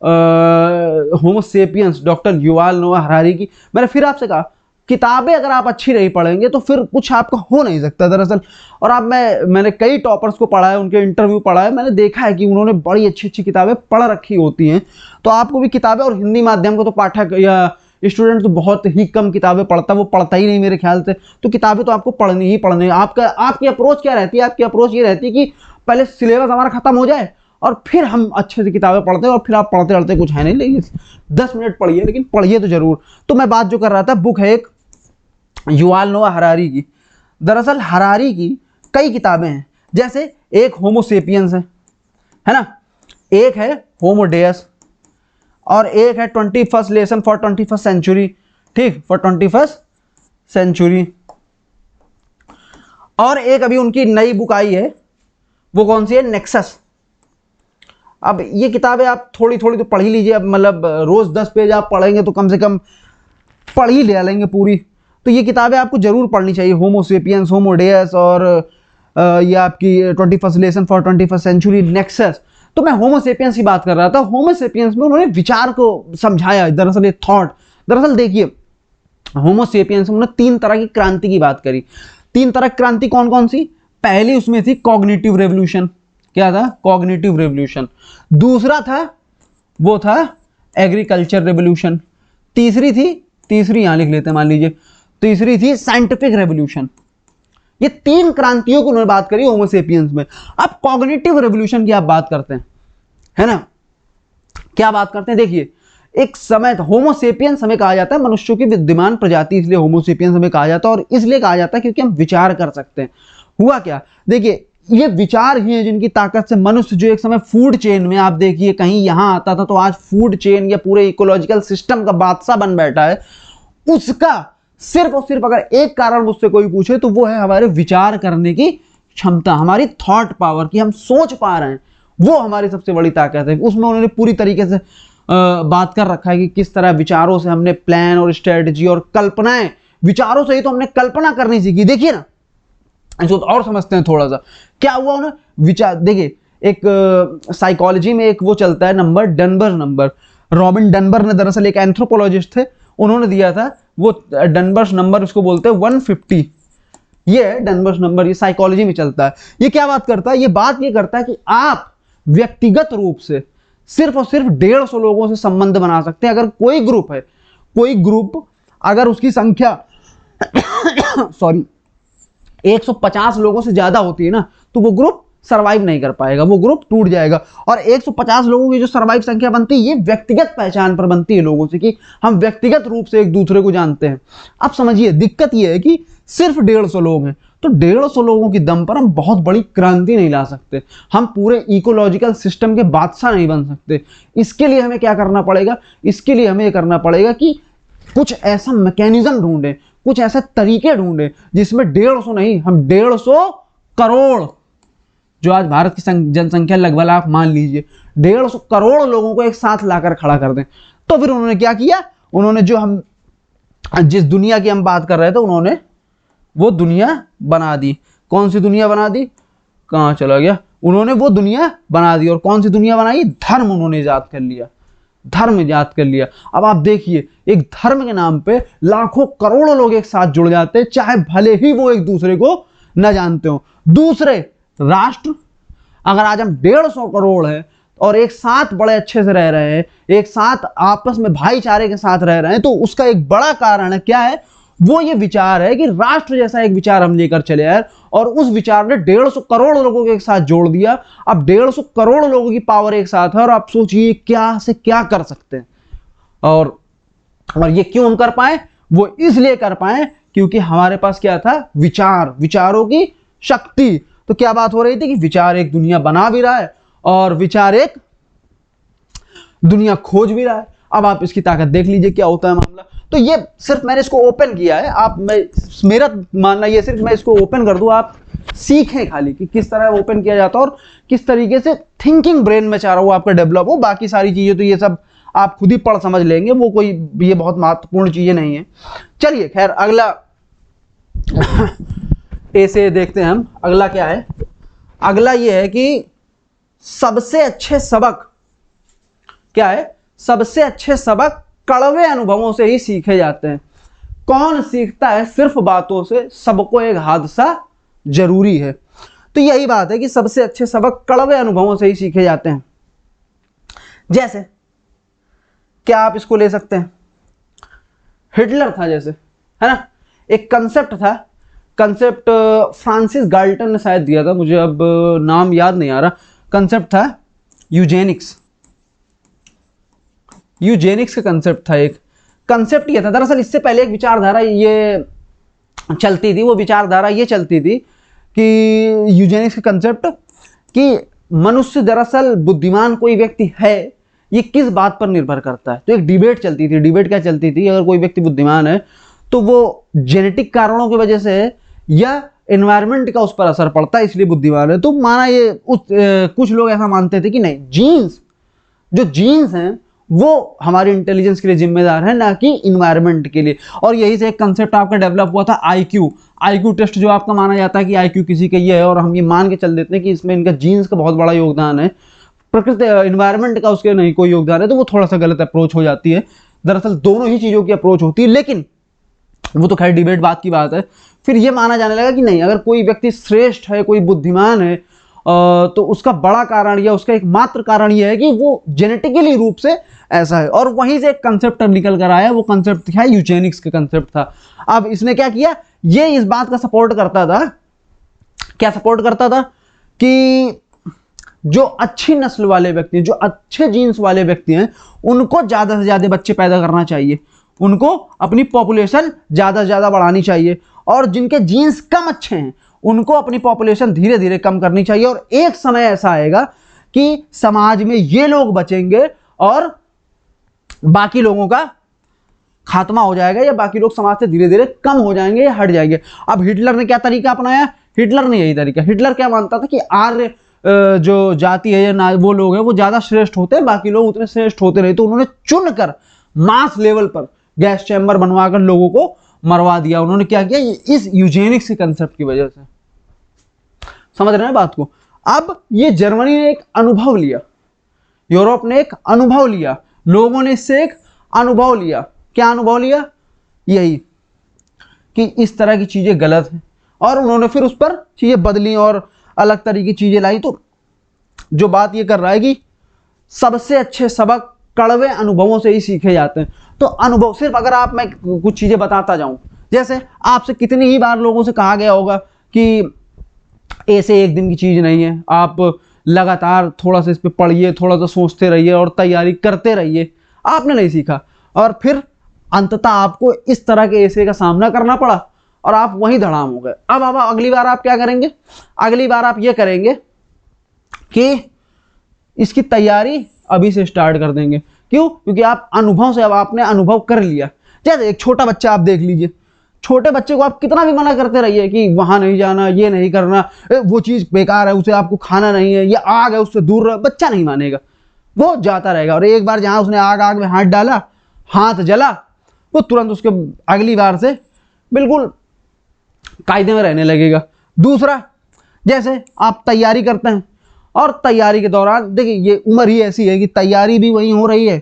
होमो सेपियंस, डॉक्टर युवाल नोआ हरारी की। मैंने फिर आपसे कहा, किताबें अगर आप अच्छी नहीं पढ़ेंगे तो फिर कुछ आपका हो नहीं सकता दरअसल। और अब मैंने कई टॉपर्स को पढ़ा है, उनके इंटरव्यू पढ़ा है, मैंने देखा है कि उन्होंने बड़ी अच्छी अच्छी किताबें पढ़ रखी होती हैं। तो आपको भी किताबें, और हिंदी माध्यम का तो पाठक या स्टूडेंट तो बहुत ही कम किताबें पढ़ता, वो पढ़ता ही नहीं मेरे ख्याल से। तो किताबें तो आपको पढ़नी ही पढ़नी है। आपकी अप्रोच क्या रहती है? आपकी अप्रोच ये रहती है कि पहले सिलेबस हमारा खत्म हो जाए और फिर हम अच्छे से किताबें पढ़ते हैं, और फिर आप पढ़ते पढ़ते कुछ है नहीं, लेकिन 10 मिनट पढ़िए, लेकिन पढ़िए तो जरूर। तो मैं बात जो कर रहा था, बुक है एक युवाल नोआ हरारी की। दरअसल हरारी की कई किताबें हैं, जैसे एक होमो सेपियंस है ना, एक है होमो डेयस, और एक है 21st lesson for 21st century, ठीक, फॉर 21st सेंचुरी। और एक अभी उनकी नई बुक आई है, वो कौन सी है? नेक्सस। अब ये किताबें आप थोड़ी थोड़ी तो पढ़ ही लीजिए। अब मतलब रोज 10 पेज आप पढ़ेंगे तो कम से कम पढ़ ही ले लेंगे पूरी। तो ये किताबें आपको जरूर पढ़नी चाहिए, होमो सेपियंस, होमो डेयस, और ये आपकी 21st lesson for 21st century, nexus. तो मैं होमो सेपियंस की बात कर रहा था। होमो सेपियंस में उन्होंने विचार को समझाया, दरअसल ये थॉट। दरअसल देखिए, होमो सेपियंस में उन्होंने 3 तरह की क्रांति की बात करी। 3 तरह की क्रांति कौन कौन सी? पहली उसमें थी कॉग्निटिव रेवोल्यूशन। क्या था? Cognitive revolution. दूसरा था, वो था एग्रीकल्चर रेवोल्यूशन। तीसरी यहां लिख लेते हैं, मान लीजिए, तीसरी थी साइंटिफिक रेवोल्यूशन। ये 3 क्रांतियों की उन्होंने बात करी होमो सेपियंस में। अब कॉग्निटिव रेवोल्यूशन की आप बात करते हैं, है ना, क्या बात करते हैं? देखिए, एक समय था, होमो सेपियंस हमें कहा जाता है मनुष्यों की विद्यमान प्रजाति, इसलिए होमो सेपियंस हमें कहा जाता है, और इसलिए कहा जाता है क्योंकि हम विचार कर सकते हैं। हुआ क्या? देखिए, ये विचार ही है जिनकी ताकत से मनुष्य, जो एक समय फूड चेन में, आप देखिए कहीं यहां आता था तो आज फूड चेन या पूरे इकोलॉजिकल सिस्टम का बादशाह बन बैठा है, उसका सिर्फ और सिर्फ अगर एक कारण मुझसे कोई पूछे तो वो है हमारे विचार करने की क्षमता, हमारी थॉट पावर, कि हम सोच पा रहे हैं, वो हमारी सबसे बड़ी ताकत है। उसमें उन्होंने पूरी तरीके से बात कर रखा है कि किस तरह विचारों से हमने प्लान और स्ट्रेटजी और कल्पनाएं, विचारों से ही तो हमने कल्पना करनी सीखी। देखिए ना, इसको और समझते हैं थोड़ा सा, क्या हुआ उन्हें विचार। देखिए, एक साइकोलॉजी में एक वो चलता है number, Dunbar number. Robin Dunbar ने दरअसल एक एंथ्रोपोलॉजिस्ट थे, उन्होंने दिया था वो डनबर्स नंबर, उसको बोलते हैं 150। ये है डनबर्स नंबर, ये साइकोलॉजी में चलता है। ये क्या बात करता है? ये बात ये करता है कि आप व्यक्तिगत रूप से सिर्फ और सिर्फ 150 लोगों से संबंध बना सकते हैं। अगर कोई ग्रुप है, कोई ग्रुप अगर उसकी संख्या सॉरी 150 लोगों से ज्यादा होती है ना, तो वो ग्रुप सर्वाइव नहीं कर पाएगा, वो ग्रुप टूट जाएगा। और 150 लोगों की जो सर्वाइव संख्या बनती है, ये व्यक्तिगत पहचान पर बनती है लोगों से, कि हम व्यक्तिगत रूप से एक दूसरे को जानते हैं। अब समझिए, दिक्कत ये है कि सिर्फ 150 लोग हैं, तो 150 लोगों की दम पर हम बहुत बड़ी क्रांति नहीं ला सकते, हम पूरे इकोलॉजिकल सिस्टम के बादशाह नहीं बन सकते। इसके लिए हमें क्या करना पड़ेगा? इसके लिए हमें करना पड़ेगा कि कुछ ऐसा मैकेनिज्म ढूंढे, कुछ ऐसे तरीके ढूंढे जिसमें 150 नहीं, हम 150 करोड़, जो आज भारत की जनसंख्या लगभग आप मान लीजिए 150 करोड़ लोगों को एक साथ लाकर खड़ा कर दें। तो फिर उन्होंने क्या किया? उन्होंने जो हम जिस दुनिया की हम बात कर रहे थे, उन्होंने वो दुनिया बना दी। कौन सी दुनिया बना दी? कहां चला गया? उन्होंने वो दुनिया बना दी। और कौन सी दुनिया बनाई? धर्म उन्होंने इजाद कर लिया, धर्म इजाद कर लिया। अब आप देखिए, एक धर्म के नाम पे लाखों करोड़ों लोग एक साथ जुड़ जाते हैं, चाहे भले ही वो एक दूसरे को न जानते हो। दूसरे राष्ट्र, अगर आज हम 150 करोड़ है और एक साथ बड़े अच्छे से रह रहे हैं, एक साथ आपस में भाईचारे के साथ रह रहे हैं, तो उसका एक बड़ा कारण है, क्या है? वो ये विचार है कि राष्ट्र जैसा एक विचार हम लेकर चले आए और उस विचार ने 150 करोड़ लोगों के एक साथ जोड़ दिया। अब 150 करोड़ लोगों की पावर एक साथ है और आप सोचिए क्या से क्या कर सकते हैं। और ये क्यों हम कर पाए? वो इसलिए कर पाए क्योंकि हमारे पास क्या था? विचार, विचारों की शक्ति। तो क्या बात हो रही थी कि विचार एक दुनिया बना भी रहा है और विचार एक दुनिया खोज भी रहा है। अब आप इसकी ताकत देख लीजिए क्या होता है मामला। तो ये सिर्फ मैंने इसको ओपन किया है, मेरा मानना ये सिर्फ मैं इसको ओपन कर दूं, आप सीखें खाली कि किस तरह ओपन किया जाता है और किस तरीके से थिंकिंग ब्रेन में चाह रहा हूं आपका डेवलप हो। बाकी सारी चीजें तो ये सब आप खुद ही पढ़ समझ लेंगे, वो कोई ये बहुत महत्वपूर्ण चीजें नहीं है। चलिए खैर, अगला ऐसे देखते हैं हम। अगला क्या है? अगला ये है कि सबसे अच्छे सबक क्या है? सबसे अच्छे सबक कड़वे अनुभवों से ही सीखे जाते हैं। कौन सीखता है सिर्फ बातों से? सबको एक हादसा जरूरी है। तो यही बात है कि सबसे अच्छे सबक कड़वे अनुभवों से ही सीखे जाते हैं। जैसे क्या आप इसको ले सकते हैं? हिटलर था जैसे, है ना, एक कंसेप्ट था, कंसेप्ट फ्रांसिस गाल्टन ने शायद दिया था, मुझे अब नाम याद नहीं आ रहा। कंसेप्ट था यूजेनिक्स। यूजेनिक्स का कंसेप्ट था। एक कंसेप्ट ये था, दरअसल इससे पहले एक विचारधारा ये चलती थी, वो विचारधारा ये चलती थी कि यूजेनिक्स का कंसेप्ट कि मनुष्य दरअसल बुद्धिमान कोई व्यक्ति है, ये किस बात पर निर्भर करता है। तो एक डिबेट चलती थी। डिबेट क्या चलती थी? अगर कोई व्यक्ति बुद्धिमान है तो वो जेनेटिक कारणों की वजह से है या एनवायरनमेंट का उस पर असर पड़ता है इसलिए बुद्धिमान है। तो माना ये कुछ लोग ऐसा मानते थे कि नहीं, जीन्स, जो जीन्स हैं वो हमारे इंटेलिजेंस के लिए जिम्मेदार है, ना कि इन्वायरमेंट के लिए। और यही से एक कंसेप्ट आपका डेवलप हुआ था आईक्यू। आईक्यू टेस्ट जो आपका माना जाता है कि आईक्यू किसी का ये है और हम ये मान के चल देते हैं कि इसमें इनका जीन्स का बहुत बड़ा योगदान है, प्रकृति इन्वायरमेंट का उसके नहीं कोई योगदान है, तो वो थोड़ा सा गलत अप्रोच हो जाती है। दरअसल दोनों ही चीज़ों की अप्रोच होती है, लेकिन वो तो खैर डिबेट बात की बात है। फिर ये माना जाने लगा कि नहीं, अगर कोई व्यक्ति श्रेष्ठ है, कोई बुद्धिमान है, तो उसका बड़ा कारण या उसका एकमात्र कारण यह है कि वो जेनेटिकली रूप से ऐसा है। और वहीं से एक कंसेप्ट निकल कर आया, वो कंसेप्ट क्या है? यूजेनिक्स का कंसेप्ट था। अब इसने क्या किया? ये इस बात का सपोर्ट करता था, क्या सपोर्ट करता था कि जो अच्छी नस्ल वाले व्यक्ति हैं, जो अच्छे जीन्स वाले व्यक्ति हैं, उनको ज्यादा से ज्यादा बच्चे पैदा करना चाहिए, उनको अपनी पॉपुलेशन ज्यादा से ज्यादा बढ़ानी चाहिए, और जिनके जीन्स कम अच्छे हैं उनको अपनी पॉपुलेशन धीरे धीरे कम करनी चाहिए। और एक समय ऐसा आएगा कि समाज में ये लोग बचेंगे और बाकी लोगों का खात्मा हो जाएगा, या बाकी लोग समाज से धीरे धीरे कम हो जाएंगे या हट जाएंगे। अब हिटलर ने क्या तरीका अपनाया? हिटलर ने यही तरीका, हिटलर क्या मानता था कि आर्य जो जाति है या ना वो लोग हैं वो ज्यादा श्रेष्ठ होते हैं, बाकी लोग उतने श्रेष्ठ होते नहीं। तो उन्होंने चुनकर मास लेवल पर गैस चैम्बर बनवाकर लोगों को मरवा दिया। उन्होंने क्या किया? इस यूजेनिक्स के कंसेप्ट की वजह से। समझ रहे हैं बात को? अब ये जर्मनी ने एक अनुभव लिया, यूरोप ने एक अनुभव लिया, लोगों ने इससे एक अनुभव लिया। क्या अनुभव लिया? यही कि इस तरह की चीजें गलत हैं, और उन्होंने फिर उस पर चीजें बदली और अलग तरीके की चीजें लाई। तो जो बात ये कर रहा है कि सबसे अच्छे सबक कड़वे अनुभवों से ही सीखे जाते हैं। तो अनुभव सिर्फ, अगर आप, मैं कुछ चीजें बताता जाऊं, जैसे आपसे कितनी ही बार लोगों से कहा गया होगा कि ऐसे एक दिन की चीज नहीं है, आप लगातार थोड़ा सा इस पे पढ़िए, थोड़ा सा सोचते रहिए और तैयारी करते रहिए। आपने नहीं सीखा और फिर अंततः आपको इस तरह के ऐसे का सामना करना पड़ा और आप वहीं धड़ाम हो गए। अब अगली बार आप क्या करेंगे? अगली बार आप ये करेंगे कि इसकी तैयारी अभी से स्टार्ट कर देंगे। क्यों? क्योंकि आप अनुभव से, अब आपने अनुभव कर लिया। जैसे एक छोटा बच्चा आप देख लीजिए, छोटे बच्चे को आप कितना भी मना करते रहिए कि वहां नहीं जाना, ये नहीं करना, वो चीज बेकार है, उसे आपको खाना नहीं है, ये आग है, उससे दूर रहो, बच्चा नहीं मानेगा, वो जाता रहेगा। और एक बार जहां उसने आग में हाथ डाला, हाथ जला, वो तुरंत उसके अगली बार से बिल्कुल कायदे में रहने लगेगा। दूसरा, जैसे आप तैयारी करते हैं और तैयारी के दौरान देखिए, ये उम्र ही ऐसी है कि तैयारी भी वही हो रही है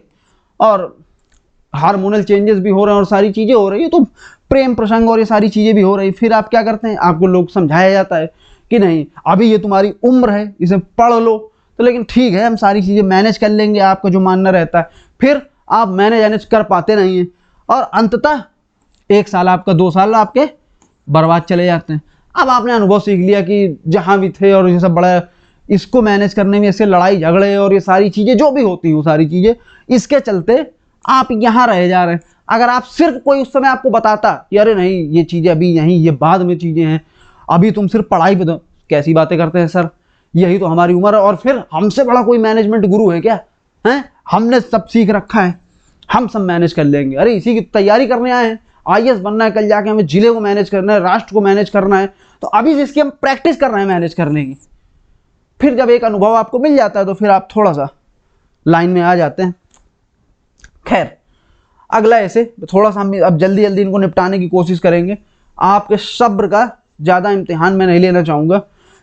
और हार्मोनल चेंजेस भी हो रहे हैं और सारी चीजें हो रही है, तो प्रेम प्रसंग और ये सारी चीजें भी हो रही। फिर आप क्या करते हैं? आपको लोग समझाया जाता है कि नहीं, अभी ये तुम्हारी उम्र है, इसे पढ़ लो। तो लेकिन ठीक है, हम सारी चीजें मैनेज कर लेंगे, आपका जो मानना रहता है। फिर आप मैनेज कर पाते नहीं हैं और अंततः 1 साल आपका, 2 साल आपके बर्बाद चले जाते हैं। अब आपने अनुभव सीख लिया कि जहां भी थे और ये सब बड़ा, इसको मैनेज करने में ऐसे लड़ाई झगड़े और ये सारी चीजें जो भी होती हैं वो सारी चीजें, इसके चलते आप यहाँ रह जा रहे हैं। अगर आप सिर्फ कोई उस समय आपको बताता कि अरे नहीं ये चीजें अभी नहीं, ये बाद में चीजें हैं, अभी तुम सिर्फ पढ़ाई पे दो, कैसी बातें करते हैं सर, यही तो हमारी उम्र है और फिर हमसे बड़ा कोई मैनेजमेंट गुरु है क्या, है? हमने सब सीख रखा है, हम सब मैनेज कर लेंगे। अरे इसी की तैयारी करने आए हैं, आईएएस बनना है, कल जाके हमें जिले को मैनेज करना है, राष्ट्र को मैनेज करना है, तो अभी जिसकी हम प्रैक्टिस कर रहे हैं मैनेज करने की। फिर जब एक अनुभव आपको मिल जाता है तो फिर आप थोड़ा सा लाइन में आ जाते हैं। खैर, अगला ऐसे थोड़ा सा हम अब जल्दी जल्दी इनको निपटाने की कोशिश करेंगे। आपके सब्र का ज़्यादा इम्तिहान मैं नहीं लेना चाहूँगा।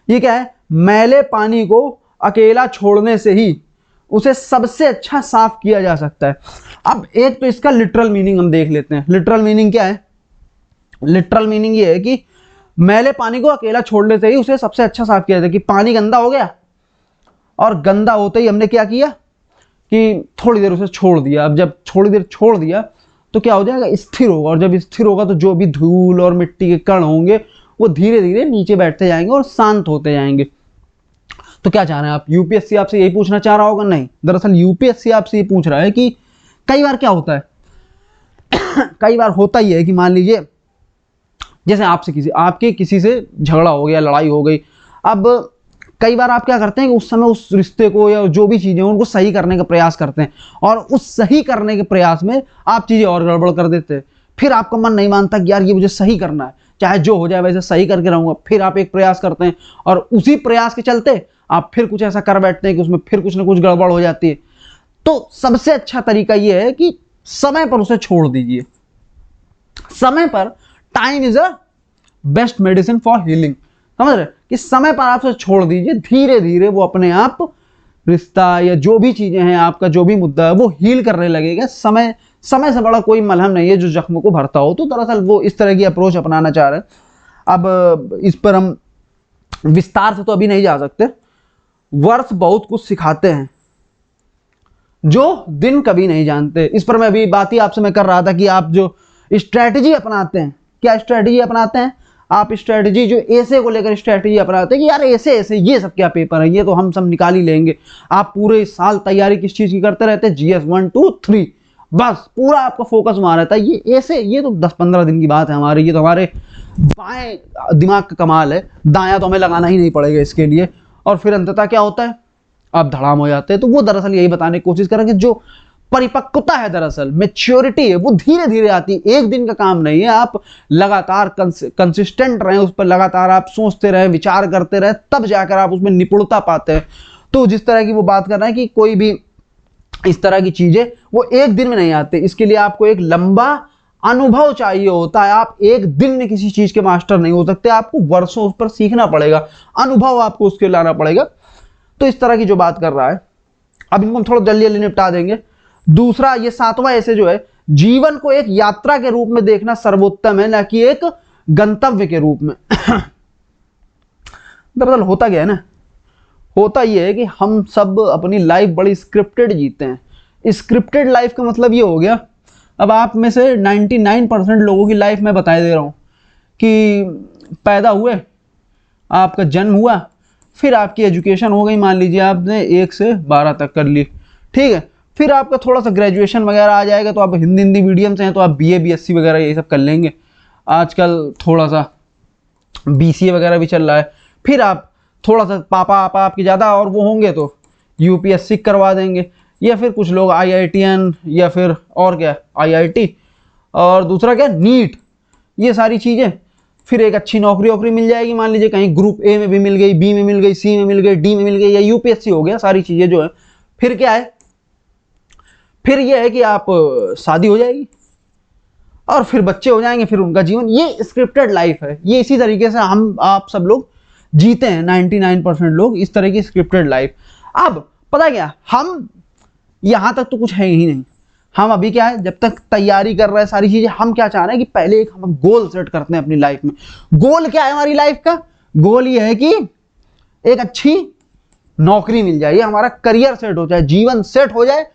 ये क्या है, मैले पानी को अकेला छोड़ने से ही उसे सबसे अच्छा साफ किया जा सकता है। अब एक तो इसका लिटरल मीनिंग हम देख लेते हैं। लिटरल मीनिंग क्या है? लिटरल मीनिंग ये है कि मैले पानी को अकेला छोड़ने से ही उसे सबसे अच्छा साफ किया जाता है। कि पानी गंदा हो गया और गंदा होते ही हमने क्या किया कि थोड़ी देर उसे छोड़ दिया। अब जब थोड़ी देर छोड़ दिया तो क्या हो जाएगा, स्थिर होगा, और जब स्थिर होगा तो जो भी धूल और मिट्टी के कण होंगे वो धीरे धीरे नीचे बैठते जाएंगे और शांत होते जाएंगे। तो क्या चाह रहे हैं आप? यूपीएससी आपसे यही पूछना चाह रहा होगा? नहीं, दरअसल यूपीएससी आपसे ये पूछ रहा है कि कई बार क्या होता है कई बार होता ही है कि मान लीजिए जैसे आपके किसी से झगड़ा हो गया, लड़ाई हो गई। अब कई बार आप क्या करते हैं कि उस समय उस रिश्ते को या जो भी चीजें उनको सही करने का प्रयास करते हैं, और उस सही करने के प्रयास में आप चीजें और गड़बड़ कर देते हैं। फिर आपका मन नहीं मानता कि यार ये मुझे सही करना है, चाहे जो हो जाए वैसे सही करके रहूंगा। फिर आप एक प्रयास करते हैं और उसी प्रयास के चलते आप फिर कुछ ऐसा कर बैठते हैं कि उसमें फिर कुछ ना कुछ गड़बड़ हो जाती है। तो सबसे अच्छा तरीका यह है कि समय पर उसे छोड़ दीजिए। समय पर, time is a best medicine for healing. समझ रहे कि समय पर आप उसे छोड़ दीजिए, धीरे धीरे वो अपने आप रिश्ता या जो भी चीजें हैं, आपका जो भी मुद्दा है वो हील करने लगेगा। समय से बड़ा कोई मलहम नहीं है जो जख्म को भरता हो। तो दरअसल वो इस तरह की अप्रोच अपनाना चाह रहे हैं। अब इस पर हम विस्तार से तो अभी नहीं जा सकते। वर्ष बहुत कुछ सिखाते हैं जो दिन कभी नहीं जानते। इस पर मैं अभी बात ही आपसे मैं कर रहा था कि आप जो स्ट्रैटेजी अपनाते हैं, क्या स्ट्रैटेजी अपनाते हैं आप? स्ट्रैटेजी जो ऐसे को लेकर स्ट्रैटेजी अपनाते हैं कि यार ऐसे ये सब क्या पेपर है, ये तो हम सब निकाल ही लेंगे। आप पूरे साल तैयारी किस चीज की करते रहते हैं? जीएस 1 2 3, बस पूरा आपका फोकस वहां रहता है। ये तो 10-15 दिन की बात है हमारी, ये तो हमारे बाएं दिमाग का कमाल है, दायां तो हमें लगाना ही नहीं पड़ेगा इसके लिए। और फिर अंततः क्या होता है, आप धड़ाम हो जाते हैं। तो वो दरअसल यही बताने की कोशिश करें कि जो परिपक्वता है, दरअसल मैच्योरिटी है, वो धीरे धीरे आती है, एक दिन का काम नहीं है। आप लगातार कंसिस्टेंट रहें उस पर, लगातार आप सोचते रहें, विचार करते रहें, तब जाकर आप उसमें निपुणता पाते हैं। तो जिस तरह की वो बात कर रहे हैं कि कोई भी इस तरह की चीजें वो एक दिन में नहीं आते, इसके लिए आपको एक लंबा अनुभव चाहिए होता है। आप एक दिन में किसी चीज के मास्टर नहीं हो सकते, आपको वर्षों उस पर सीखना पड़ेगा, अनुभव आपको उसके लाना पड़ेगा। तो इस तरह की जो बात कर रहा है, अब इनको हम थोड़ा जल्दी जल्दी निपटा देंगे। दूसरा, ये 7वां ऐसे जो है, जीवन को एक यात्रा के रूप में देखना सर्वोत्तम है, ना कि एक गंतव्य के रूप में। दरअसल होता क्या है ना, होता यह है कि हम सब अपनी लाइफ बड़ी स्क्रिप्टेड जीते हैं। स्क्रिप्टेड लाइफ का मतलब ये हो गया, अब आप में से 99% लोगों की लाइफ मैं बता दे रहा हूं कि पैदा हुए, आपका जन्म हुआ, फिर आपकी एजुकेशन हो गई, मान लीजिए आपने 1 से 12 तक कर ली, ठीक है। फिर आपका थोड़ा सा ग्रेजुएशन वगैरह आ जाएगा, तो आप हिंदी मीडियम से हैं तो आप बीए बीएससी वगैरह ये सब कर लेंगे। आजकल थोड़ा सा बीसीए वगैरह भी चल रहा है। फिर आप थोड़ा सा पापा आपके ज़्यादा और वो होंगे तो यूपीएससी करवा देंगे, या फिर कुछ लोग आईआईटीएन, या फिर और क्या आईआईटी, और दूसरा क्या नीट, ये सारी चीज़ें। फिर एक अच्छी नौकरी मिल जाएगी, मान लीजिए कहीं ग्रुप ए में भी मिल गई, बी में मिल गई, सी में मिल गई, डी में मिल गई, या यूपीएससी हो गया, सारी चीज़ें जो है। फिर क्या है, फिर यह है कि आप शादी हो जाएगी और फिर बच्चे हो जाएंगे, फिर उनका जीवन, ये स्क्रिप्टेड लाइफ है। ये इसी तरीके से हम आप सब लोग जीते हैं, 99% लोग इस तरह की स्क्रिप्टेड लाइफ। अब पता क्या, हम यहां तक तो कुछ है ही नहीं। हम अभी क्या है, जब तक तैयारी कर रहे हैं सारी चीजें, हम क्या चाह रहे हैं कि पहले एक हम गोल सेट करते हैं अपनी लाइफ में। गोल क्या है हमारी लाइफ का? गोल ये है कि एक अच्छी नौकरी मिल जाए, हमारा करियर सेट हो जाए, जीवन सेट हो जाए,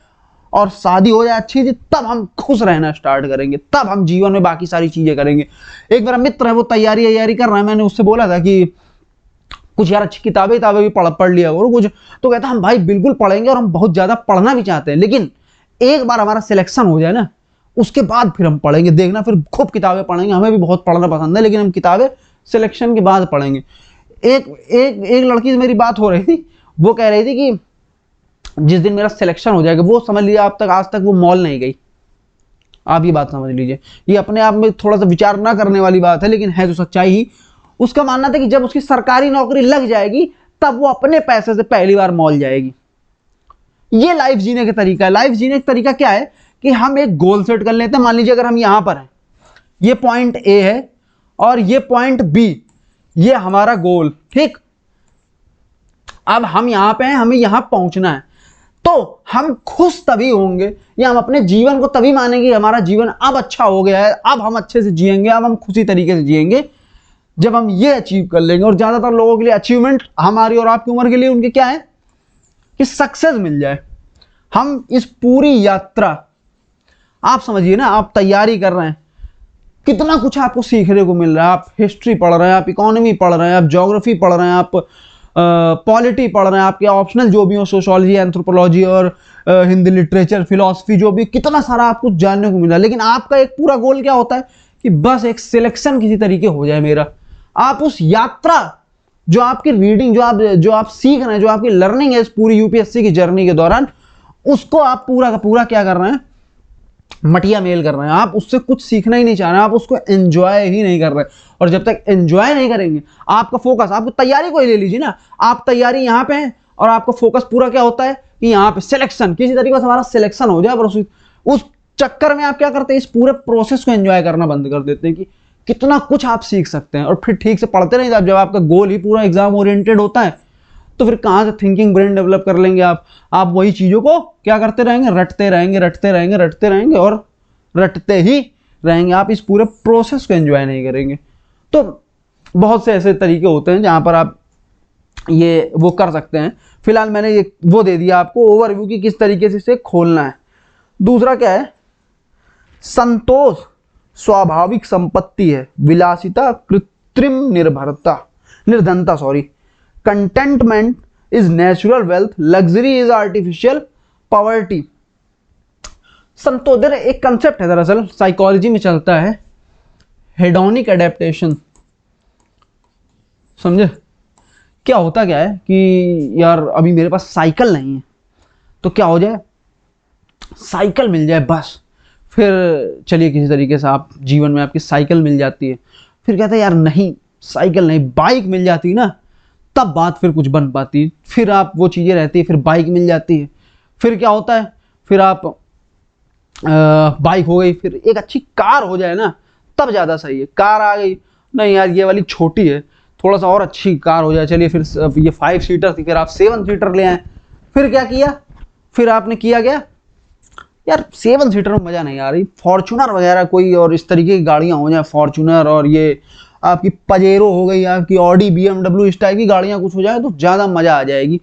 और शादी हो जाए अच्छी थी, तब हम खुश रहना स्टार्ट करेंगे, तब हम जीवन में बाकी सारी चीजें करेंगे। एक मेरा मित्र है, वो तैयारी कर रहा है, मैंने उससे बोला था कि कुछ यार अच्छी किताबें भी पढ़ लिया करो कुछ। तो कहता हम भाई बिल्कुल पढ़ेंगे और हम बहुत ज्यादा पढ़ना भी चाहते हैं, लेकिन एक बार हमारा सिलेक्शन हो जाए ना, उसके बाद फिर हम पढ़ेंगे, देखना फिर खूब किताबें पढ़ेंगे। हमें भी बहुत पढ़ना पसंद है, लेकिन हम किताबें सिलेक्शन के बाद पढ़ेंगे। एक एक एक लड़की से मेरी बात हो रही थी, वो कह रही थी कि जिस दिन मेरा सिलेक्शन हो जाएगा, वो समझ लिया आज तक वो मॉल नहीं गई। आप ये बात समझ लीजिए, ये अपने आप में थोड़ा सा विचार ना करने वाली बात है, लेकिन है तो सच्चाई ही। उसका मानना था कि जब उसकी सरकारी नौकरी लग जाएगी, तब वो अपने पैसे से पहली बार मॉल जाएगी। ये लाइफ जीने का तरीका है। लाइफ जीने का तरीका क्या है कि हम एक गोल सेट कर लेते हैं। मान लीजिए अगर हम यहां पर हैं, ये पॉइंट ए है और ये पॉइंट बी, ये हमारा गोल, ठीक। अब हम यहां पे हैं, हमें यहां पहुंचना है, तो हम खुश तभी होंगे या हम अपने जीवन को तभी मानेंगे हमारा जीवन अब अच्छा हो गया है, अब हम अच्छे से जिएंगे, अब हम खुशी तरीके से जिएंगे, जब हम ये अचीव कर लेंगे। और ज्यादातर लोगों के लिए अचीवमेंट हमारी और आपकी उम्र के लिए उनके क्या है कि सक्सेस मिल जाए। हम इस पूरी यात्रा, आप समझिए ना, आप तैयारी कर रहे हैं, कितना कुछ आपको सीखने को मिल रहा है। आप हिस्ट्री पढ़ रहे हैं, आप इकोनॉमी पढ़ रहे हैं, आप ज्योग्राफी पढ़ रहे हैं, आप पॉलिटी पढ़ रहे हैं, आपके ऑप्शनल जो भी हो, सोशोलॉजी, एंथ्रोपोलॉजी और हिंदी लिटरेचर, फिलॉसफी, जो भी, कितना सारा आपको जानने को मिला। लेकिन आपका एक पूरा गोल क्या होता है कि बस एक सिलेक्शन किसी तरीके हो जाए मेरा। आप उस यात्रा, जो आपकी रीडिंग, जो आप सीख रहे हैं, जो आपकी लर्निंग है इस पूरी यूपीएससी की जर्नी के दौरान, उसको आप पूरा का पूरा क्या कर रहे हैं, मटिया मेल कर रहे हैं। आप उससे कुछ सीखना ही नहीं चाह रहे, आप उसको एंजॉय ही नहीं कर रहे। और जब तक एंजॉय नहीं करेंगे, आपका फोकस, आपको तैयारी को ही ले लीजिए ना, आप तैयारी यहां पे हैं और आपका फोकस पूरा क्या होता है कि यहां पे सिलेक्शन, किसी तरीके से हमारा सिलेक्शन हो जाए, पर उस चक्कर में आप क्या करते हैं, इस पूरे प्रोसेस को एंजॉय करना बंद कर देते हैं कि कितना कुछ आप सीख सकते हैं। और फिर ठीक से पढ़ते नहीं, जब आपका गोल ही पूरा एग्जाम ओरिएंटेड होता है, तो फिर कहां से थिंकिंग ब्रेन डेवलप कर लेंगे आप वही चीजों को क्या करते रहेंगे, रटते रहेंगे और रटते ही रहेंगे। आप इस पूरे प्रोसेस को एंजॉय नहीं करेंगे। तो बहुत से ऐसे तरीके होते हैं जहां पर आप ये वो कर सकते हैं। फिलहाल मैंने ये वो दे दिया आपको ओवरव्यू की किस तरीके से इसे खोलना है। दूसरा क्या है, संतोष स्वाभाविक संपत्ति है, विलासिता कृत्रिम निर्धनता, contentment is natural wealth, luxury is artificial poverty. संतोष एक कंसेप्ट है, दरअसल साइकोलॉजी में चलता है, हेडोनिक एडेप्टेशन। समझे क्या होता क्या है कि यार अभी मेरे पास साइकिल नहीं है, तो क्या हो जाए, साइकिल मिल जाए बस। फिर चलिए किसी तरीके से आप जीवन में आपकी साइकिल मिल जाती है, फिर कहते हैं यार नहीं साइकिल नहीं, बाइक मिल जाती ना, तब बात फिर कुछ बन पाती है। फिर आप वो चीज़ें रहती है, फिर बाइक मिल जाती है, फिर क्या होता है, फिर आप बाइक हो गई, फिर एक अच्छी कार हो जाए ना, तब ज़्यादा सही है। कार आ गई, नहीं यार ये वाली छोटी है, थोड़ा सा और अच्छी कार हो जाए, चलिए फिर ये 5 सीटर थी, फिर आप 7 सीटर ले आए। फिर क्या किया, फिर आपने किया क्या, यार 7 सीटर में मज़ा नहीं आ रही, फॉर्चूनर वगैरह कोई और इस तरीके की गाड़ियाँ हो जाए, फॉर्चूनर और ये आपकी पजेरो हो गई, आपकी ऑडी BMW इस टाइप की गाड़ियाँ कुछ हो जाए तो ज़्यादा मज़ा आ जाएगी।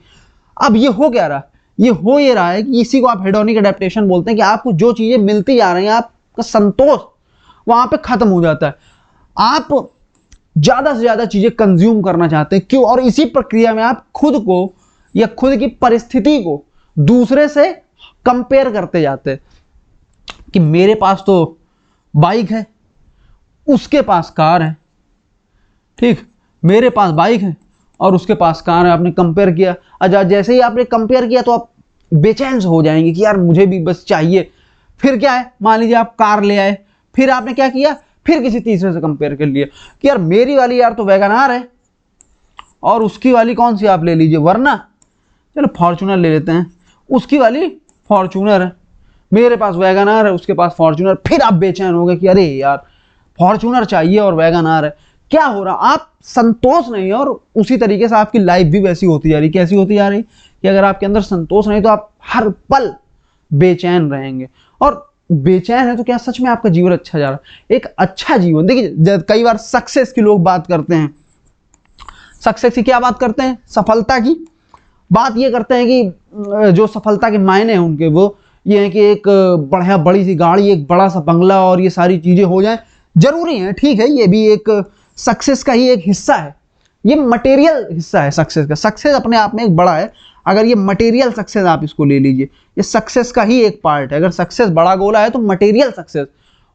अब ये हो क्या रहा, ये रहा है कि इसी को आप हेडोनिक एडेप्टेशन बोलते हैं कि आपको जो चीज़ें मिलती जा रही हैं, आपका संतोष वहाँ पे ख़त्म हो जाता है। आप ज़्यादा से ज़्यादा चीज़ें कंज्यूम करना चाहते हैं, क्यों, और इसी प्रक्रिया में आप खुद को या खुद की परिस्थिति को दूसरे से कंपेयर करते जाते हैं कि मेरे पास तो बाइक है, उसके पास कार है, ठीक, मेरे पास बाइक है और उसके पास कार है। आपने कंपेयर किया, अच्छा जैसे ही आपने कंपेयर किया तो आप बेचैन हो जाएंगे कि यार मुझे भी बस चाहिए। फिर क्या है, मान लीजिए आप कार ले आए, फिर आपने क्या किया, फिर किसी तीसरे से कंपेयर कर लिया कि यार मेरी वाली यार तो वैगनआर है और उसकी वाली कौन सी आप ले लीजिए, वरना चलो फॉर्चूनर ले लेते हैं, उसकी वाली फॉर्चूनर है, मेरे पास वैगनआर है, उसके पास फॉर्चूनर। फिर आप बेचैन हो गए कि अरे यार फॉर्चूनर चाहिए और वैगनआर है। क्या हो रहा, आप संतोष नहीं, और उसी तरीके से आपकी लाइफ भी वैसी होती जा रही। कैसी होती जा रही कि अगर आपके अंदर संतोष नहीं तो आप हर पल बेचैन रहेंगे, और बेचैन है तो क्या सच में आपका जीवन अच्छा जा रहा है। एक अच्छा जीवन, देखिए कई बार सक्सेस की लोग बात करते हैं, सक्सेस की क्या बात करते हैं, सफलता की बात ये करते हैं कि जो सफलता के मायने हैं उनके, वो ये है कि एक बढ़िया बड़ी सी गाड़ी, एक बड़ा सा बंगला और ये सारी चीजें हो जाए, जरूरी है, ठीक है, ये भी एक सक्सेस का ही एक हिस्सा है, ये मटेरियल हिस्सा है सक्सेस का। सक्सेस अपने आप में एक बड़ा है, अगर ये मटेरियल सक्सेस आप इसको ले लीजिए, ये सक्सेस का ही एक पार्ट है। अगर सक्सेस बड़ा गोला है तो मटेरियल सक्सेस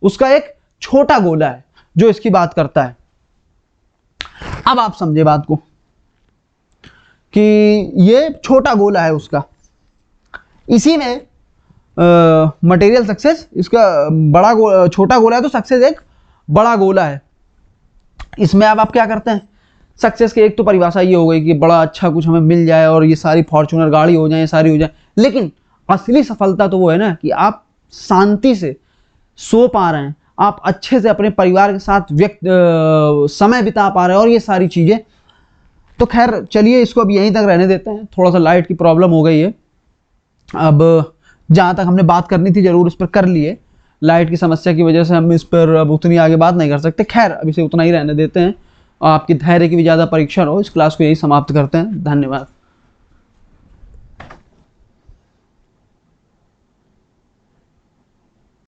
उसका एक छोटा गोला है जो इसकी बात करता है। अब आप समझे बात को कि ये छोटा गोला है उसका, इसी में मटेरियल सक्सेस इसका बड़ा छोटा गोला है, तो सक्सेस एक बड़ा गोला है। इसमें अब आप क्या करते हैं, सक्सेस की एक तो परिभाषा ये हो गई कि बड़ा अच्छा कुछ हमें मिल जाए और ये सारी फॉर्च्यूनर गाड़ी हो जाए, सारी हो जाए, लेकिन असली सफलता तो वो है ना कि आप शांति से सो पा रहे हैं, आप अच्छे से अपने परिवार के साथ समय बिता पा रहे हैं और ये सारी चीजें। तो खैर चलिए इसको अब यहीं तक रहने देते हैं, थोड़ा सा लाइट की प्रॉब्लम हो गई है, अब जहां तक हमने बात करनी थी जरूर इस पर कर लिए, लाइट की समस्या की वजह से हम इस पर अब उतनी आगे बात नहीं कर सकते। खैर अब इसे उतना ही रहने देते हैं, आपके धैर्य की भी ज़्यादा परीक्षा हो। इस क्लास को यही समाप्त करते हैं, धन्यवाद।